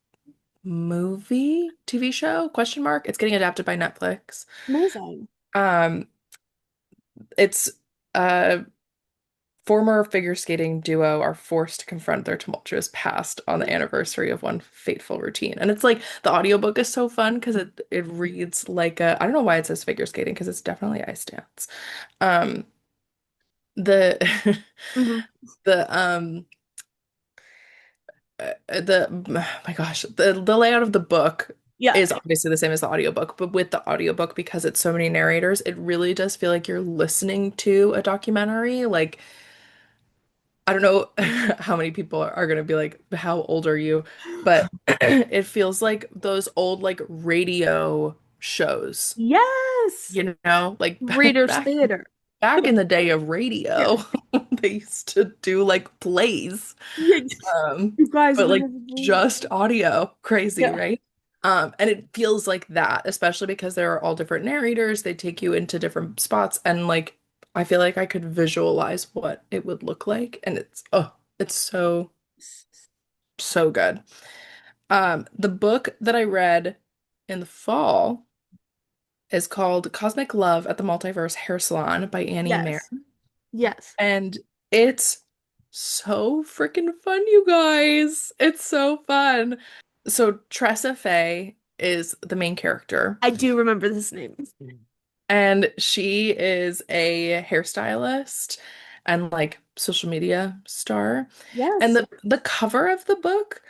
[SPEAKER 2] movie, TV show, question mark. It's getting adapted by Netflix.
[SPEAKER 1] Amazing.
[SPEAKER 2] Um, it's a former figure skating duo are forced to confront their tumultuous past on the anniversary of one fateful routine. And it's like the audiobook is so fun because it reads like a I don't know why it says figure skating because it's definitely ice dance. Um, the
[SPEAKER 1] Hmm.
[SPEAKER 2] the oh my gosh, the layout of the book
[SPEAKER 1] Yeah.
[SPEAKER 2] is obviously the same as the audiobook, but with the audiobook, because it's so many narrators, it really does feel like you're listening to a documentary. Like, I don't know how many people are going to be like, how old are you? But it feels like those old like radio shows,
[SPEAKER 1] Yes.
[SPEAKER 2] like
[SPEAKER 1] Reader's
[SPEAKER 2] back
[SPEAKER 1] Theater.
[SPEAKER 2] back in the day of
[SPEAKER 1] Yeah.
[SPEAKER 2] radio, they used to do like plays.
[SPEAKER 1] Yeah.
[SPEAKER 2] Um,
[SPEAKER 1] You guys
[SPEAKER 2] but
[SPEAKER 1] want
[SPEAKER 2] like
[SPEAKER 1] to.
[SPEAKER 2] just audio, crazy,
[SPEAKER 1] Yeah.
[SPEAKER 2] right? And it feels like that, especially because there are all different narrators. They take you into different spots, and like I feel like I could visualize what it would look like, and it's so so good. The book that I read in the fall is called Cosmic Love at the Multiverse Hair Salon by Annie Mer.
[SPEAKER 1] Yes. Yes.
[SPEAKER 2] And it's so freaking fun, you guys. It's so fun. So Tressa Faye is the main character,
[SPEAKER 1] I do remember this name.
[SPEAKER 2] and she is a hairstylist and like social media star. And
[SPEAKER 1] Yes.
[SPEAKER 2] the cover of the book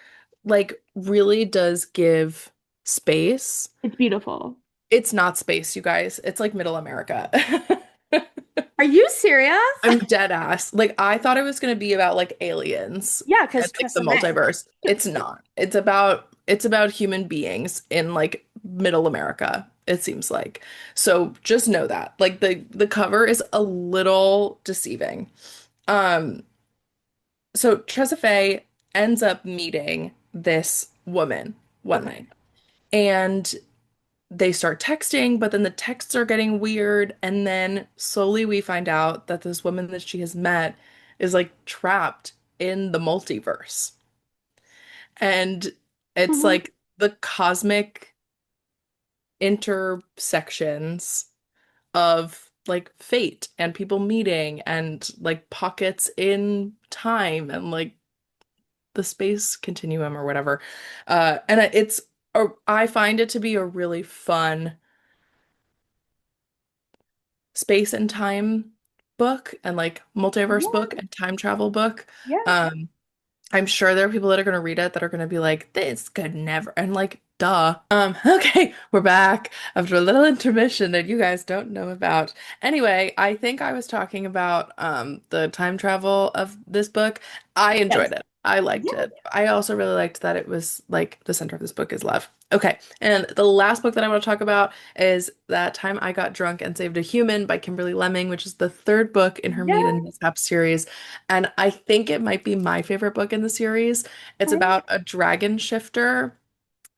[SPEAKER 2] like really does give space.
[SPEAKER 1] It's beautiful.
[SPEAKER 2] It's not space, you guys. It's like middle America.
[SPEAKER 1] Are you serious?
[SPEAKER 2] I'm dead ass. Like I thought it was gonna be about like aliens
[SPEAKER 1] Yeah,
[SPEAKER 2] and
[SPEAKER 1] because
[SPEAKER 2] like the
[SPEAKER 1] Tressa May.
[SPEAKER 2] multiverse. It's not. It's about human beings in like middle America, it seems like. So just know that. Like the cover is a little deceiving. Um, so Tressa ends up meeting this woman one
[SPEAKER 1] Okay.
[SPEAKER 2] night. And they start texting, but then the texts are getting weird. And then slowly we find out that this woman that she has met is like trapped in the multiverse. And it's
[SPEAKER 1] Mhm.
[SPEAKER 2] like the cosmic intersections of like fate and people meeting and like pockets in time and like the space continuum or whatever. And I find it to be a really fun space and time book and like multiverse book
[SPEAKER 1] Yeah,
[SPEAKER 2] and time travel book.
[SPEAKER 1] yeah.
[SPEAKER 2] Um, I'm sure there are people that are going to read it that are going to be like, this could never, and like, duh. Okay, we're back after a little intermission that you guys don't know about. Anyway, I think I was talking about the time travel of this book. I enjoyed
[SPEAKER 1] Yes.
[SPEAKER 2] it. I liked
[SPEAKER 1] Yeah.
[SPEAKER 2] it. I also really liked that it was like the center of this book is love. Okay, and the last book that I want to talk about is That Time I Got Drunk and Saved a Human by Kimberly Lemming, which is the third book in her
[SPEAKER 1] Yeah.
[SPEAKER 2] Maiden Mishap series. And I think it might be my favorite book in the series. It's
[SPEAKER 1] Okay.
[SPEAKER 2] about a dragon shifter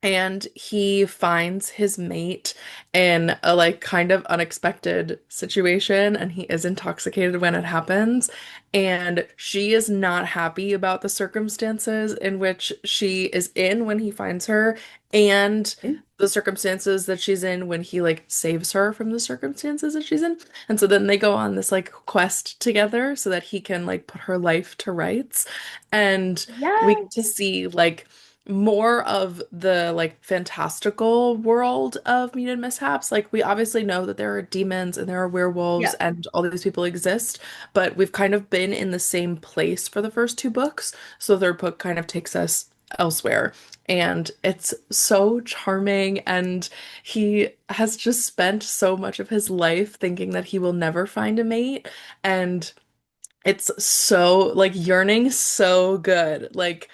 [SPEAKER 2] and he finds his mate in a like kind of unexpected situation and he is intoxicated when it happens and she is not happy about the circumstances in which she is in when he finds her and the circumstances that she's in when he like saves her from the circumstances that she's in. And so then they go on this like quest together so that he can like put her life to rights. And we get to
[SPEAKER 1] Yes.
[SPEAKER 2] see like more of the like fantastical world of Muted Mishaps. Like we obviously know that there are demons and there are werewolves
[SPEAKER 1] Yeah.
[SPEAKER 2] and all these people exist, but we've kind of been in the same place for the first two books. So the third book kind of takes us elsewhere. And it's so charming, and he has just spent so much of his life thinking that he will never find a mate. And it's so like yearning so good. Like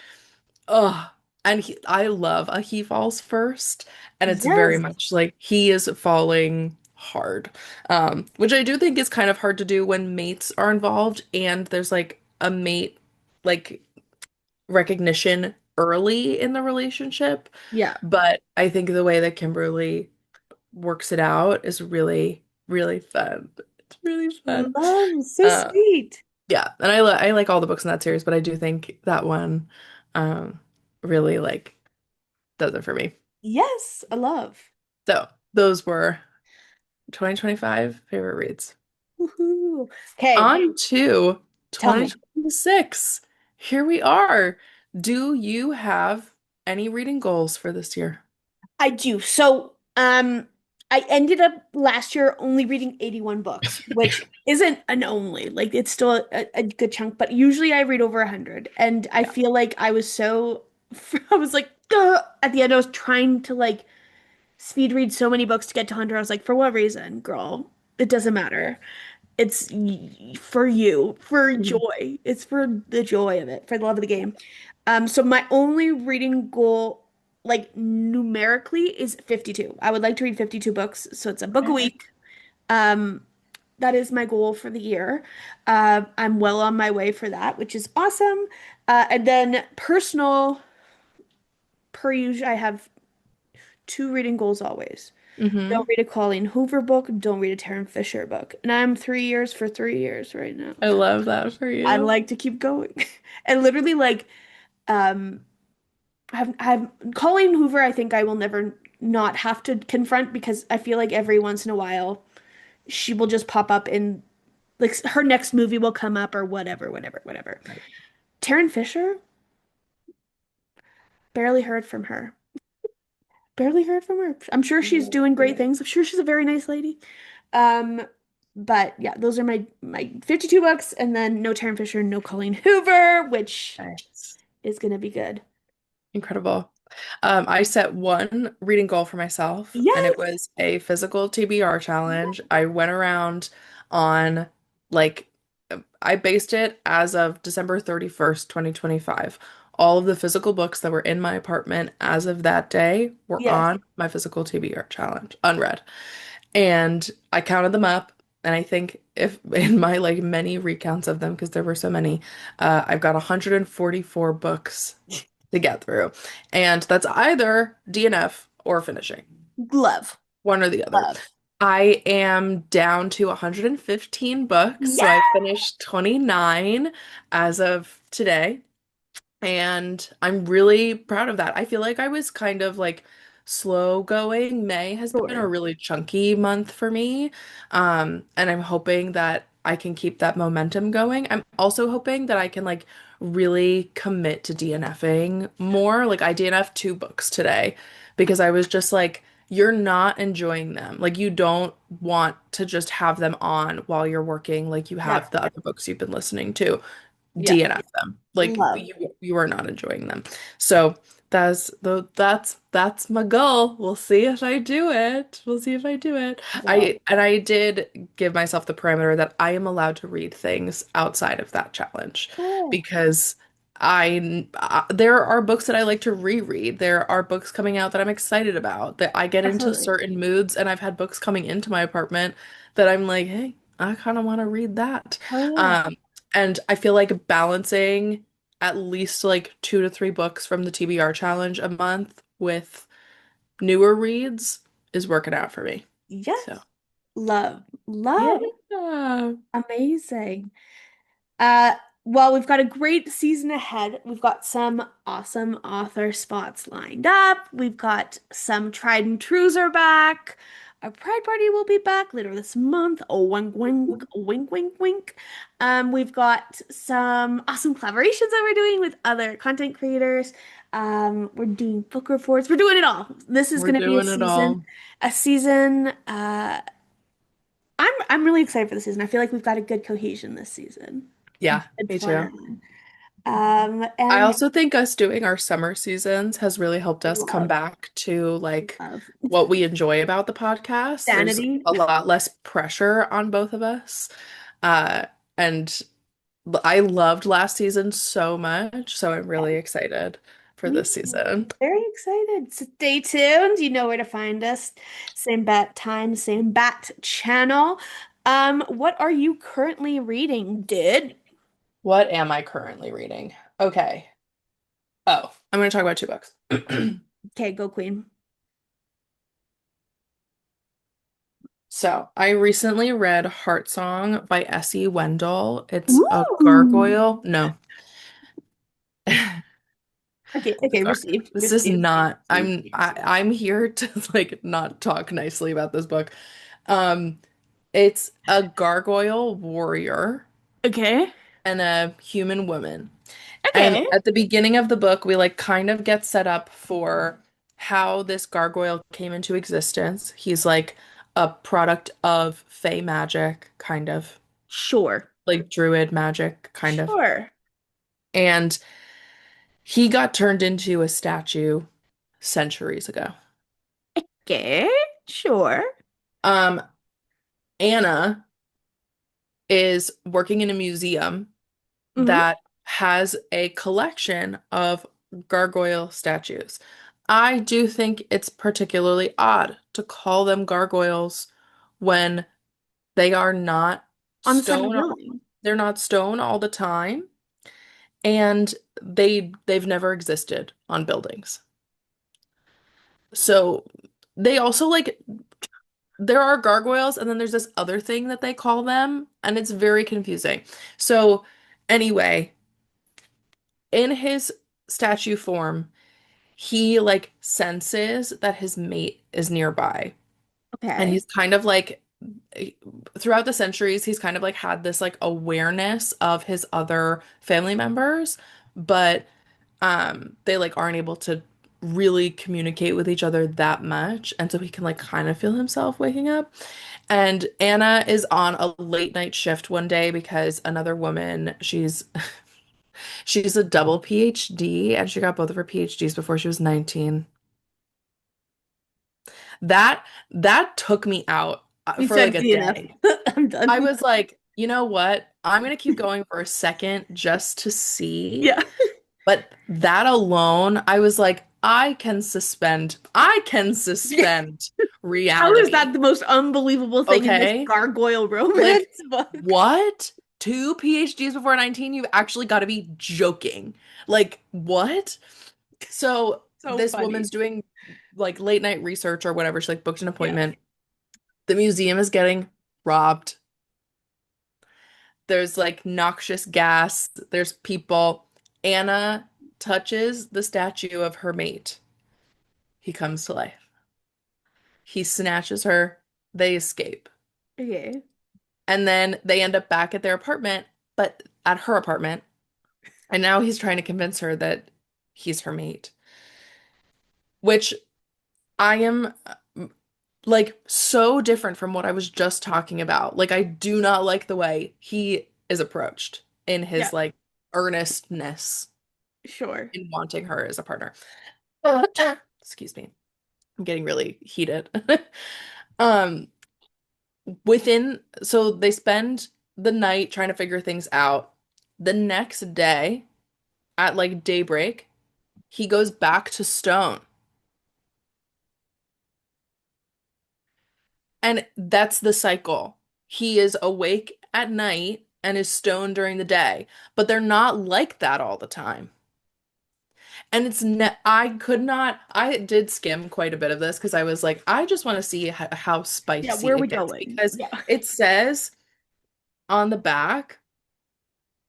[SPEAKER 2] oh, and I love a he falls first, and it's very
[SPEAKER 1] Yes.
[SPEAKER 2] much like he is falling hard, which I do think is kind of hard to do when mates are involved and there's like a mate like recognition early in the relationship.
[SPEAKER 1] Yeah.
[SPEAKER 2] But I think the way that Kimberly works it out is really, really fun. It's really fun.
[SPEAKER 1] Love. So
[SPEAKER 2] Uh,
[SPEAKER 1] sweet.
[SPEAKER 2] yeah, and I like all the books in that series, but I do think that one um really like does it for me.
[SPEAKER 1] Yes. I love.
[SPEAKER 2] So, those were 2025 favorite reads.
[SPEAKER 1] Woohoo. Okay.
[SPEAKER 2] On to
[SPEAKER 1] Tell me.
[SPEAKER 2] 2026. Here we are. Do you have any reading goals for this year?
[SPEAKER 1] I do. So, I ended up last year only reading 81 books, which isn't an only. Like it's still a good chunk, but usually I read over 100. And I
[SPEAKER 2] Yeah.
[SPEAKER 1] feel like I was so I was like, "Ugh." At the end I was trying to like speed read so many books to get to 100. I was like, for what reason, girl? It doesn't matter. It's for you, for
[SPEAKER 2] Mhm.
[SPEAKER 1] joy. It's for the joy of it, for the love of the game. So my only reading goal, like numerically, is 52. I would like to read 52 books, so it's a book a
[SPEAKER 2] Okay.
[SPEAKER 1] week. Um, that is my goal for the year. I'm well on my way for that, which is awesome. And then personal, per usual, I have two reading goals always.
[SPEAKER 2] Hmm.
[SPEAKER 1] Don't read a Colleen Hoover book. Don't read a Taryn Fisher book. And I'm 3 years for 3 years right now.
[SPEAKER 2] I love that for
[SPEAKER 1] I
[SPEAKER 2] you.
[SPEAKER 1] like to keep going. And literally like um I've Colleen Hoover I think I will never not have to confront because I feel like every once in a while she will just pop up in like her next movie will come up or whatever, whatever, whatever.
[SPEAKER 2] Right.
[SPEAKER 1] Taryn Fisher, barely heard from her. Barely heard from her. I'm sure she's doing great things. I'm sure she's a very nice lady. Um, but yeah, those are my 52 books, and then no Taryn Fisher, no Colleen Hoover, which
[SPEAKER 2] Nice.
[SPEAKER 1] is gonna be good.
[SPEAKER 2] Incredible. I set one reading goal for myself, and it
[SPEAKER 1] Yes.
[SPEAKER 2] was a physical TBR challenge. I went around on like I based it as of December 31st, 2025. All of the physical books that were in my apartment as of that day were
[SPEAKER 1] Yes.
[SPEAKER 2] on my physical TBR challenge, unread. And I counted them up, and I think if in my like many recounts of them, because there were so many, I've got 144 books to get through. And that's either DNF or finishing,
[SPEAKER 1] Love.
[SPEAKER 2] one or the other.
[SPEAKER 1] Love.
[SPEAKER 2] I am down to 115 books, so I
[SPEAKER 1] Yes.
[SPEAKER 2] finished 29 as of today. And I'm really proud of that. I feel like I was kind of like slow going. May has been a
[SPEAKER 1] Sure.
[SPEAKER 2] really chunky month for me. And I'm hoping that I can keep that momentum going. I'm also hoping that I can like really commit to DNFing more. Like I DNF'd 2 books today because I was just like, you're not enjoying them. Like you don't want to just have them on while you're working, like you have
[SPEAKER 1] Yep.
[SPEAKER 2] the other books you've been listening to.
[SPEAKER 1] Yep.
[SPEAKER 2] DNF them. Like
[SPEAKER 1] Love.
[SPEAKER 2] you are not enjoying them. So that's my goal. We'll see if I do it. We'll see if I do it.
[SPEAKER 1] Well,
[SPEAKER 2] I did give myself the parameter that I am allowed to read things outside of that challenge
[SPEAKER 1] cool.
[SPEAKER 2] because there are books that I like to reread. There are books coming out that I'm excited about. That I get into
[SPEAKER 1] Absolutely.
[SPEAKER 2] certain moods and I've had books coming into my apartment that I'm like, "Hey, I kind of want to read that."
[SPEAKER 1] Oh yeah.
[SPEAKER 2] Um and I feel like balancing at least like 2 to 3 books from the TBR challenge a month with newer reads is working out for me.
[SPEAKER 1] Yes.
[SPEAKER 2] So,
[SPEAKER 1] Love. Love.
[SPEAKER 2] yeah.
[SPEAKER 1] Amazing. Uh, well, we've got a great season ahead. We've got some awesome author spots lined up. We've got some tried and trues are back. Our Pride Party will be back later this month. Oh, wink, wink, wink, wink, wink. We've got some awesome collaborations that we're doing with other content creators. We're doing book reports. We're doing it all. This is
[SPEAKER 2] We're
[SPEAKER 1] going to be
[SPEAKER 2] doing it all.
[SPEAKER 1] a season. I'm really excited for the season. I feel like we've got a good cohesion this season.
[SPEAKER 2] Yeah,
[SPEAKER 1] Good
[SPEAKER 2] me too.
[SPEAKER 1] plan.
[SPEAKER 2] I
[SPEAKER 1] And
[SPEAKER 2] also think us doing our summer seasons has really helped us come
[SPEAKER 1] love,
[SPEAKER 2] back to like
[SPEAKER 1] love.
[SPEAKER 2] what we enjoy about the podcast. There's
[SPEAKER 1] Sanity.
[SPEAKER 2] a lot less pressure on both of us. Uh, and I loved last season so much, so I'm
[SPEAKER 1] Yeah,
[SPEAKER 2] really excited for
[SPEAKER 1] me
[SPEAKER 2] this
[SPEAKER 1] too.
[SPEAKER 2] season.
[SPEAKER 1] Very excited. So stay tuned. You know where to find us. Same bat time, same bat channel. What are you currently reading, dude?
[SPEAKER 2] What am I currently reading? Okay. Oh, I'm going to talk about 2 books.
[SPEAKER 1] Okay, go Queen.
[SPEAKER 2] So, I recently read Heart Song by Essie Wendell. It's a
[SPEAKER 1] Ooh.
[SPEAKER 2] gargoyle. No.
[SPEAKER 1] Okay, okay,
[SPEAKER 2] Sorry.
[SPEAKER 1] received,
[SPEAKER 2] This is
[SPEAKER 1] received,
[SPEAKER 2] not
[SPEAKER 1] received, received.
[SPEAKER 2] I'm here to like not talk nicely about this book. Um it's a gargoyle warrior
[SPEAKER 1] Okay,
[SPEAKER 2] and a human woman. And
[SPEAKER 1] okay,
[SPEAKER 2] at the beginning of the book, we like kind of get set up for how this gargoyle came into existence. He's like a product of Fey magic, kind of
[SPEAKER 1] sure,
[SPEAKER 2] like druid magic, kind of.
[SPEAKER 1] sure.
[SPEAKER 2] And he got turned into a statue centuries ago.
[SPEAKER 1] Okay, sure.
[SPEAKER 2] Um, Anna is working in a museum
[SPEAKER 1] Mm-hmm.
[SPEAKER 2] that has a collection of gargoyle statues. I do think it's particularly odd to call them gargoyles when they are not
[SPEAKER 1] On the side of
[SPEAKER 2] stone,
[SPEAKER 1] healing.
[SPEAKER 2] they're not stone all the time, and they've never existed on buildings. So they also like there are gargoyles and then there's this other thing that they call them and it's very confusing. So anyway, in his statue form, he like senses that his mate is nearby. And
[SPEAKER 1] Okay.
[SPEAKER 2] he's kind of like throughout the centuries, he's kind of like had this like awareness of his other family members, but they like aren't able to really communicate with each other that much. And so he can like kind of feel himself waking up. And Anna is on a late night shift one day because another woman, she's a double PhD and she got both of her PhDs before she was 19. That took me out
[SPEAKER 1] You
[SPEAKER 2] for like
[SPEAKER 1] said
[SPEAKER 2] a
[SPEAKER 1] DNF.
[SPEAKER 2] day.
[SPEAKER 1] I'm
[SPEAKER 2] I
[SPEAKER 1] done.
[SPEAKER 2] was like, you know what? I'm gonna keep going for a second just to see.
[SPEAKER 1] Yeah.
[SPEAKER 2] But that alone, I was like, I can suspend
[SPEAKER 1] How is
[SPEAKER 2] reality.
[SPEAKER 1] that the most unbelievable thing in this
[SPEAKER 2] Okay?
[SPEAKER 1] gargoyle romance
[SPEAKER 2] Like,
[SPEAKER 1] book?
[SPEAKER 2] what? 2 PhDs before 19? You've actually got to be joking. Like, what? So
[SPEAKER 1] So
[SPEAKER 2] this
[SPEAKER 1] funny.
[SPEAKER 2] woman's doing like late night research or whatever. She like booked an
[SPEAKER 1] Yeah.
[SPEAKER 2] appointment. The museum is getting robbed. There's like noxious gas. There's people. Anna touches the statue of her mate, he comes to life. He snatches her, they escape.
[SPEAKER 1] Okay.
[SPEAKER 2] And then they end up back at their apartment, but at her apartment. And now he's trying to convince her that he's her mate, which I am like so different from what I was just talking about. Like, I do not like the way he is approached in
[SPEAKER 1] Yeah,
[SPEAKER 2] his like earnestness
[SPEAKER 1] sure.
[SPEAKER 2] in wanting her as a partner. Excuse me. I'm getting really heated. Um, so they spend the night trying to figure things out. The next day, at like daybreak, he goes back to Stone. And that's the cycle. He is awake at night and is stoned during the day, but they're not like that all the time. And it's ne I could not, I did skim quite a bit of this because I was like, I just want to see how
[SPEAKER 1] Yeah,
[SPEAKER 2] spicy
[SPEAKER 1] where are we
[SPEAKER 2] it gets
[SPEAKER 1] going?
[SPEAKER 2] because
[SPEAKER 1] Yeah.
[SPEAKER 2] it says on the back,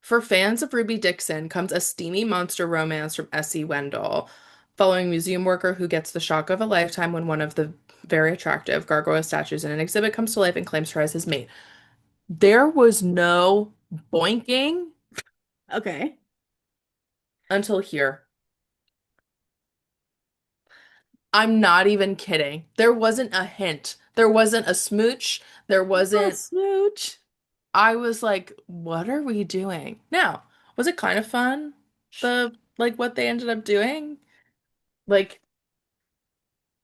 [SPEAKER 2] for fans of Ruby Dixon comes a steamy monster romance from S.E. Wendell, following a museum worker who gets the shock of a lifetime when one of the very attractive gargoyle statues in an exhibit comes to life and claims her as his mate. There was no boinking
[SPEAKER 1] Okay.
[SPEAKER 2] until here. I'm not even kidding. There wasn't a hint. There wasn't a smooch. There
[SPEAKER 1] Oh,
[SPEAKER 2] wasn't,
[SPEAKER 1] smooch.
[SPEAKER 2] I was like, what are we doing? Now, was it kind of fun? Like what they ended up doing? Like,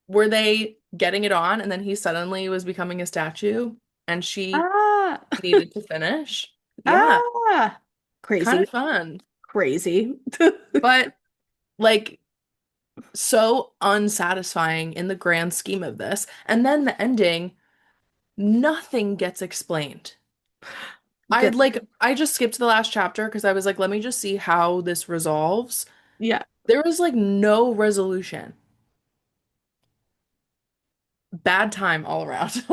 [SPEAKER 2] were they getting it on and then he suddenly was becoming a statue and she
[SPEAKER 1] Ah.
[SPEAKER 2] needed to finish? Yeah,
[SPEAKER 1] Ah.
[SPEAKER 2] kind
[SPEAKER 1] Crazy.
[SPEAKER 2] of fun.
[SPEAKER 1] Crazy.
[SPEAKER 2] But like so unsatisfying in the grand scheme of this. And then the ending, nothing gets explained.
[SPEAKER 1] Good.
[SPEAKER 2] I just skipped the last chapter because I was like, let me just see how this resolves.
[SPEAKER 1] Yeah.
[SPEAKER 2] There was like no resolution. Bad time all around.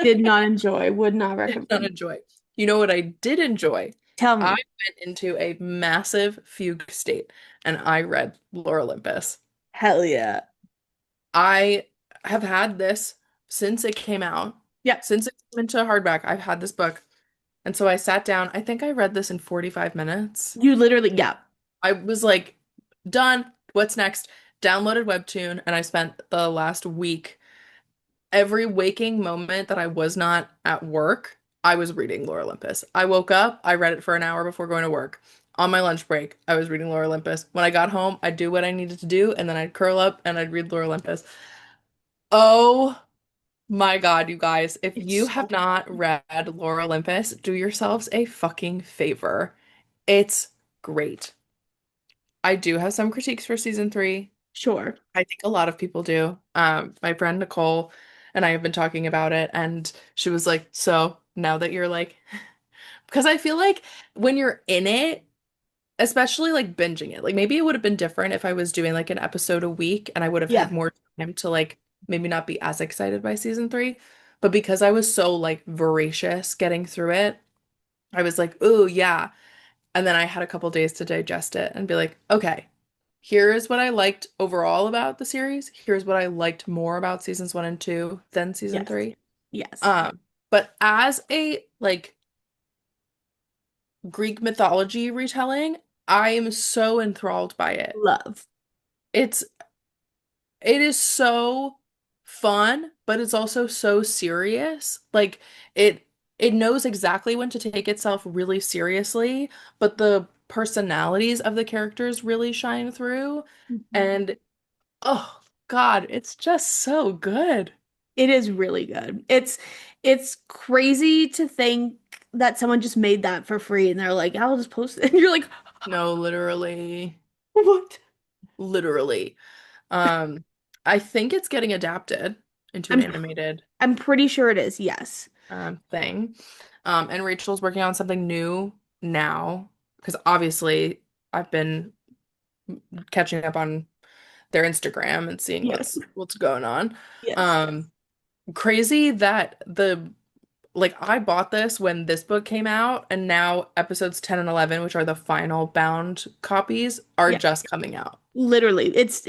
[SPEAKER 1] Did not enjoy. Would not
[SPEAKER 2] Did not
[SPEAKER 1] recommend.
[SPEAKER 2] enjoy. You know what I did enjoy?
[SPEAKER 1] Tell
[SPEAKER 2] I
[SPEAKER 1] me.
[SPEAKER 2] went into a massive fugue state and I read Lore Olympus.
[SPEAKER 1] Hell yeah.
[SPEAKER 2] I have had this since it came out.
[SPEAKER 1] Yeah.
[SPEAKER 2] Since it came into hardback, I've had this book. And so I sat down. I think I read this in 45 minutes.
[SPEAKER 1] You literally, yeah.
[SPEAKER 2] I was like, done. What's next? Downloaded Webtoon, and I spent the last week, every waking moment that I was not at work, I was reading Lore Olympus. I woke up, I read it for an hour before going to work. On my lunch break, I was reading Lore Olympus. When I got home, I'd do what I needed to do, and then I'd curl up and I'd read Lore Olympus. Oh my God, you guys, if you
[SPEAKER 1] It's
[SPEAKER 2] have
[SPEAKER 1] so
[SPEAKER 2] not
[SPEAKER 1] good.
[SPEAKER 2] read Lore Olympus, do yourselves a fucking favor. It's great. I do have some critiques for season three.
[SPEAKER 1] Sure.
[SPEAKER 2] I think a lot of people do. My friend Nicole and I have been talking about it, and she was like, so now that you're like, because I feel like when you're in it, especially like binging it, like maybe it would have been different if I was doing like an episode a week and I would have had
[SPEAKER 1] Yeah.
[SPEAKER 2] more time to like maybe not be as excited by season three. But because I was so like voracious getting through it, I was like, oh yeah. And then I had a couple days to digest it and be like, okay, here is what I liked overall about the series. Here's what I liked more about seasons one and two than season
[SPEAKER 1] Yes.
[SPEAKER 2] three.
[SPEAKER 1] Yes.
[SPEAKER 2] But as a like Greek mythology retelling, I am so enthralled by it.
[SPEAKER 1] Love.
[SPEAKER 2] It's it is so fun, but it's also so serious. Like it it knows exactly when to take itself really seriously, but the personalities of the characters really shine through.
[SPEAKER 1] Mhm.
[SPEAKER 2] And oh God, it's just so good.
[SPEAKER 1] It is really good. It's crazy to think that someone just made that for free and they're like, I'll just post it. And you're like,
[SPEAKER 2] No, literally,
[SPEAKER 1] what?
[SPEAKER 2] literally. Um, I think it's getting adapted into an
[SPEAKER 1] I'm
[SPEAKER 2] animated
[SPEAKER 1] I'm pretty sure it is. Yes.
[SPEAKER 2] thing. And Rachel's working on something new now because obviously I've been catching up on their Instagram and seeing
[SPEAKER 1] Yes.
[SPEAKER 2] what's going on.
[SPEAKER 1] Yes.
[SPEAKER 2] Um, crazy that the like I bought this when this book came out, and now episodes 10 and 11, which are the final bound copies, are
[SPEAKER 1] Yeah,
[SPEAKER 2] just coming out.
[SPEAKER 1] literally. It's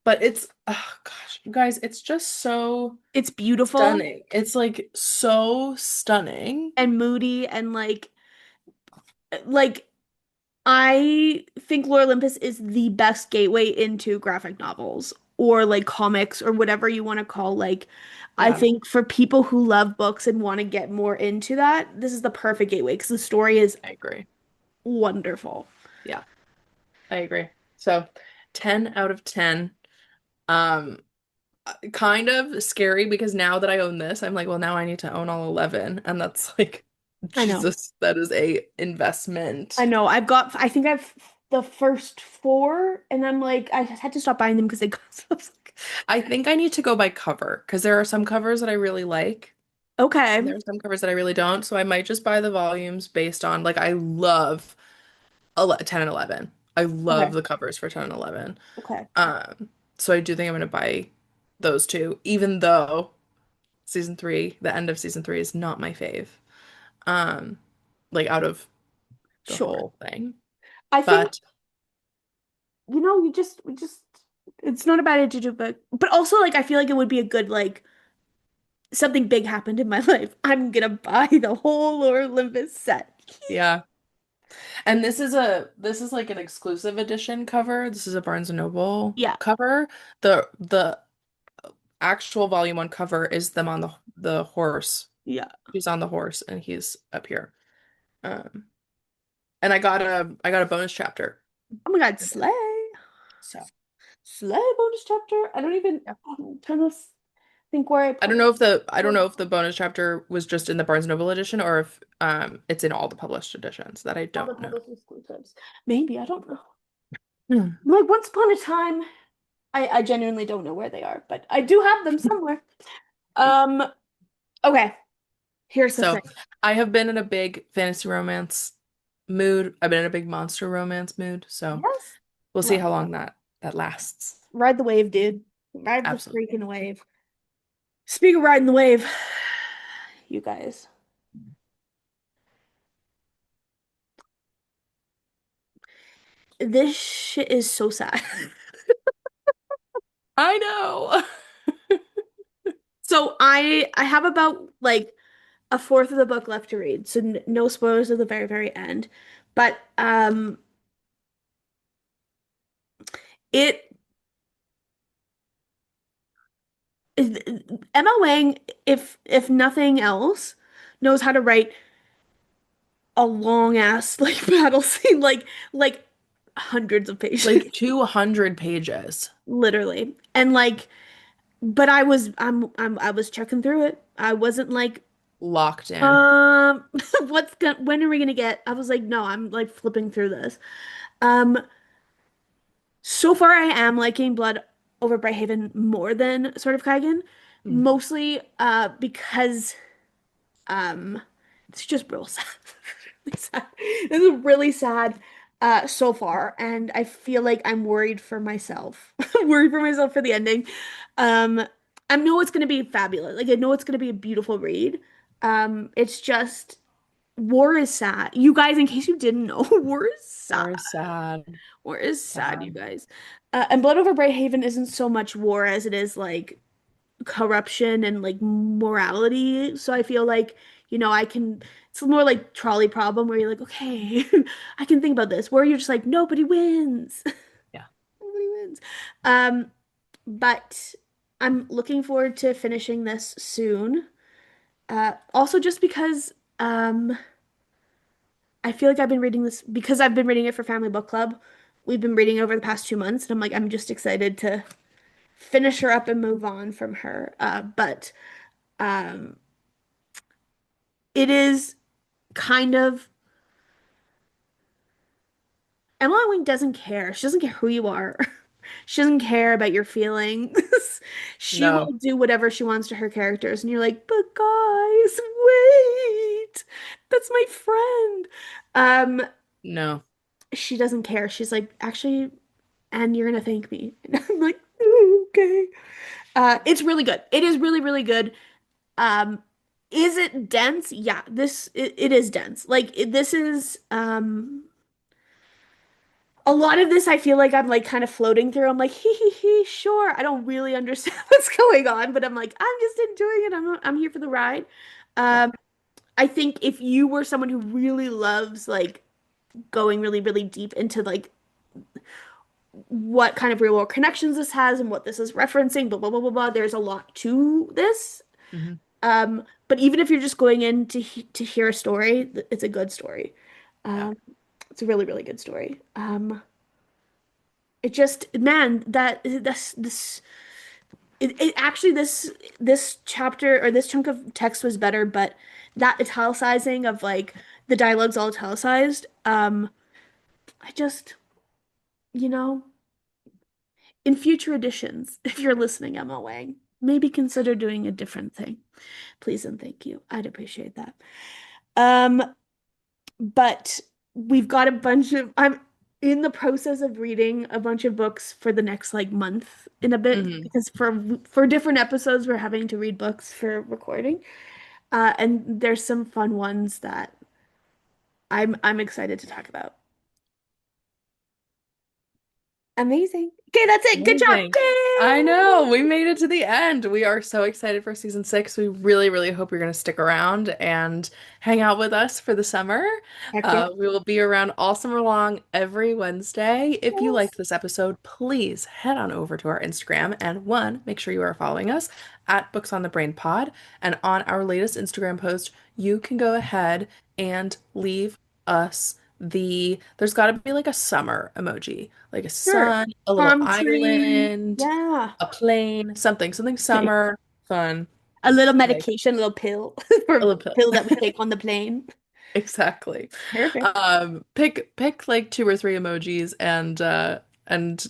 [SPEAKER 2] But it's oh gosh, you guys, it's just so
[SPEAKER 1] it's beautiful
[SPEAKER 2] stunning. It's like so stunning.
[SPEAKER 1] and moody and like I think Lore Olympus is the best gateway into graphic novels or like comics or whatever you want to call I
[SPEAKER 2] Yeah,
[SPEAKER 1] think for people who love books and want to get more into that, this is the perfect gateway because the story is
[SPEAKER 2] I agree.
[SPEAKER 1] wonderful.
[SPEAKER 2] Yeah, I agree. So 10 out of 10. Um, kind of scary because now that I own this, I'm like, well, now I need to own all 11. And that's like,
[SPEAKER 1] I know.
[SPEAKER 2] Jesus, that is a
[SPEAKER 1] I
[SPEAKER 2] investment.
[SPEAKER 1] know. I think I've the first four and I'm like I had to stop buying them because they cost. I was like,
[SPEAKER 2] I think I need to go by cover because there are some covers that I really like. And
[SPEAKER 1] okay.
[SPEAKER 2] there are some covers that I really don't. So I might just buy the volumes based on, like, I love 10 and 11. I love
[SPEAKER 1] Okay.
[SPEAKER 2] the covers for 10 and 11.
[SPEAKER 1] Okay.
[SPEAKER 2] Um, so I do think I'm going to buy those two, even though season three, the end of season three is not my fave. Um, like out of the
[SPEAKER 1] Sure.
[SPEAKER 2] whole thing.
[SPEAKER 1] I think
[SPEAKER 2] But
[SPEAKER 1] we just it's not a bad age to do, but also like I feel like it would be a good something big happened in my life. I'm gonna buy the whole Lore Olympus set.
[SPEAKER 2] yeah. And this is like an exclusive edition cover. This is a Barnes& and Noble
[SPEAKER 1] Yeah,
[SPEAKER 2] cover. The actual volume one cover is them on the horse.
[SPEAKER 1] yeah.
[SPEAKER 2] He's on the horse and he's up here. Um, and I got a bonus chapter.
[SPEAKER 1] Oh my God, Slay.
[SPEAKER 2] So
[SPEAKER 1] Slay bonus chapter. I don't even
[SPEAKER 2] yeah.
[SPEAKER 1] I'm trying to think where I
[SPEAKER 2] I
[SPEAKER 1] put
[SPEAKER 2] don't know if the I don't know if the bonus chapter was just in the Barnes& Noble edition or if it's in all the published editions. That I
[SPEAKER 1] all the
[SPEAKER 2] don't know.
[SPEAKER 1] published exclusives. Maybe, I don't know.
[SPEAKER 2] Hmm.
[SPEAKER 1] Like once upon a time, I genuinely don't know where they are, but I do have them somewhere. Um, okay, here's the
[SPEAKER 2] So
[SPEAKER 1] thing.
[SPEAKER 2] I have been in a big fantasy romance mood. I've been in a big monster romance mood. So
[SPEAKER 1] Yes.
[SPEAKER 2] we'll see
[SPEAKER 1] Right.
[SPEAKER 2] how long that lasts.
[SPEAKER 1] Ride the wave, dude. Ride the
[SPEAKER 2] Absolutely.
[SPEAKER 1] freaking wave. Speaking of riding the wave, you guys, this shit is so sad.
[SPEAKER 2] I know.
[SPEAKER 1] So I have about a fourth of the book left to read, so no spoilers at the very, very end. But it Emma Wang, if nothing else, knows how to write a long ass like battle scene, like hundreds of pages,
[SPEAKER 2] Like 200 pages
[SPEAKER 1] literally. And but I was checking through it. I wasn't like,
[SPEAKER 2] locked in.
[SPEAKER 1] when are we gonna get? I was like, no, I'm like flipping through this. Um, so far I am liking Blood over Brighthaven more than Sword of Kaigen,
[SPEAKER 2] Mm.
[SPEAKER 1] mostly because um it's just real sad. Really sad. This is really sad so far, and I feel like I'm worried for myself. Worried for myself for the ending. Um, I know it's gonna be fabulous. Like I know it's gonna be a beautiful read. It's just war is sad. You guys, in case you didn't know, war is sad.
[SPEAKER 2] War is sad.
[SPEAKER 1] War is sad, you
[SPEAKER 2] Sad.
[SPEAKER 1] guys. And Blood over Brighthaven isn't so much war as it is like corruption and like morality. So I feel like, I can, it's more like trolley problem where you're like, okay, I can think about this, where you're just like, nobody wins.
[SPEAKER 2] Yeah.
[SPEAKER 1] Nobody wins. Um, but I'm looking forward to finishing this soon. Also just because I feel like I've been reading this because I've been reading it for Family Book Club. We've been reading over the past 2 months, and I'm like, I'm just excited to finish her up and move on from her. But um, it is kind of Emily Wing doesn't care. She doesn't care who you are. She doesn't care about your feelings. She will
[SPEAKER 2] No.
[SPEAKER 1] do whatever she wants to her characters, and you're like, but guys, wait, that's my friend. Um,
[SPEAKER 2] No.
[SPEAKER 1] she doesn't care. She's like, actually, and you're gonna thank me. And I'm like, okay. It's really good. It is really, really good. Um, is it dense? Yeah, it is dense. This is a lot of this I feel like I'm like kind of floating through. I'm like, hee, sure. I don't really understand what's going on, but I'm like, I'm just enjoying it. I'm here for the ride.
[SPEAKER 2] Yeah.
[SPEAKER 1] Um, I think if you were someone who really loves like going really, really deep into like what kind of real world connections this has and what this is referencing, blah blah blah blah blah, there's a lot to this.
[SPEAKER 2] Hmm.
[SPEAKER 1] But even if you're just going in to hear a story, it's a good story.
[SPEAKER 2] Yeah.
[SPEAKER 1] Um, it's a really, really good story. It just, man, it actually this chapter or this chunk of text was better, but that italicizing of like the dialogue's all italicized. I just, you know, in future editions, if you're listening, Emma Wang, maybe consider doing a different thing. Please and thank you. I'd appreciate that. Um, but we've got a bunch of I'm in the process of reading a bunch of books for the next like month in a bit
[SPEAKER 2] Hmm.
[SPEAKER 1] because for different episodes we're having to read books for recording. And there's some fun ones that I'm excited to talk about. Amazing. Okay, that's it. Good job.
[SPEAKER 2] Amazing. I know. We
[SPEAKER 1] Yay!
[SPEAKER 2] made it to the end. We are so excited for season 6. We really, really hope you're going to stick around and hang out with us for the summer.
[SPEAKER 1] Heck yeah.
[SPEAKER 2] We will be around all summer long every Wednesday. If you
[SPEAKER 1] Yes.
[SPEAKER 2] liked this episode, please head on over to our Instagram and make sure you are following us at Books on the Brain Pod. And on our latest Instagram post, you can go ahead and leave us there's got to be like a summer emoji, like a
[SPEAKER 1] Sure.
[SPEAKER 2] sun, a little
[SPEAKER 1] Palm tree.
[SPEAKER 2] island,
[SPEAKER 1] Yeah.
[SPEAKER 2] a plane, something
[SPEAKER 1] Okay.
[SPEAKER 2] summer, fun,
[SPEAKER 1] A little
[SPEAKER 2] like
[SPEAKER 1] medication, a little pill
[SPEAKER 2] a
[SPEAKER 1] for
[SPEAKER 2] little
[SPEAKER 1] pill
[SPEAKER 2] pill.
[SPEAKER 1] that we take on the plane.
[SPEAKER 2] Exactly.
[SPEAKER 1] Perfect.
[SPEAKER 2] Pick like 2 or 3 emojis and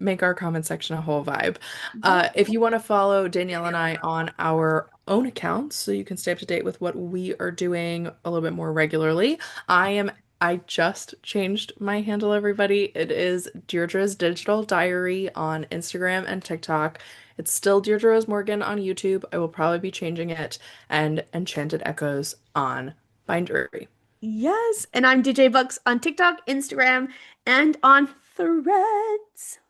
[SPEAKER 2] make our comment section a whole vibe.
[SPEAKER 1] Yeah.
[SPEAKER 2] If you want to follow Danielle and I on our own accounts, so you can stay up to date with what we are doing a little bit more regularly, I am. I just changed my handle, everybody. It is Deirdre's Digital Diary on Instagram and TikTok. It's still Deirdre Rose Morgan on YouTube. I will probably be changing it, and Enchanted Echoes on Bindery.
[SPEAKER 1] Yes, and I'm DJ Bucks on TikTok, Instagram, and on Threads.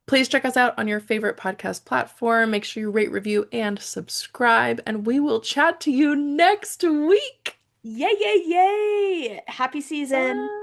[SPEAKER 2] Please check us out on your favorite podcast platform. Make sure you rate, review, and subscribe, and we will chat to you next week.
[SPEAKER 1] Yay, yay, yay! Happy season.
[SPEAKER 2] Bye.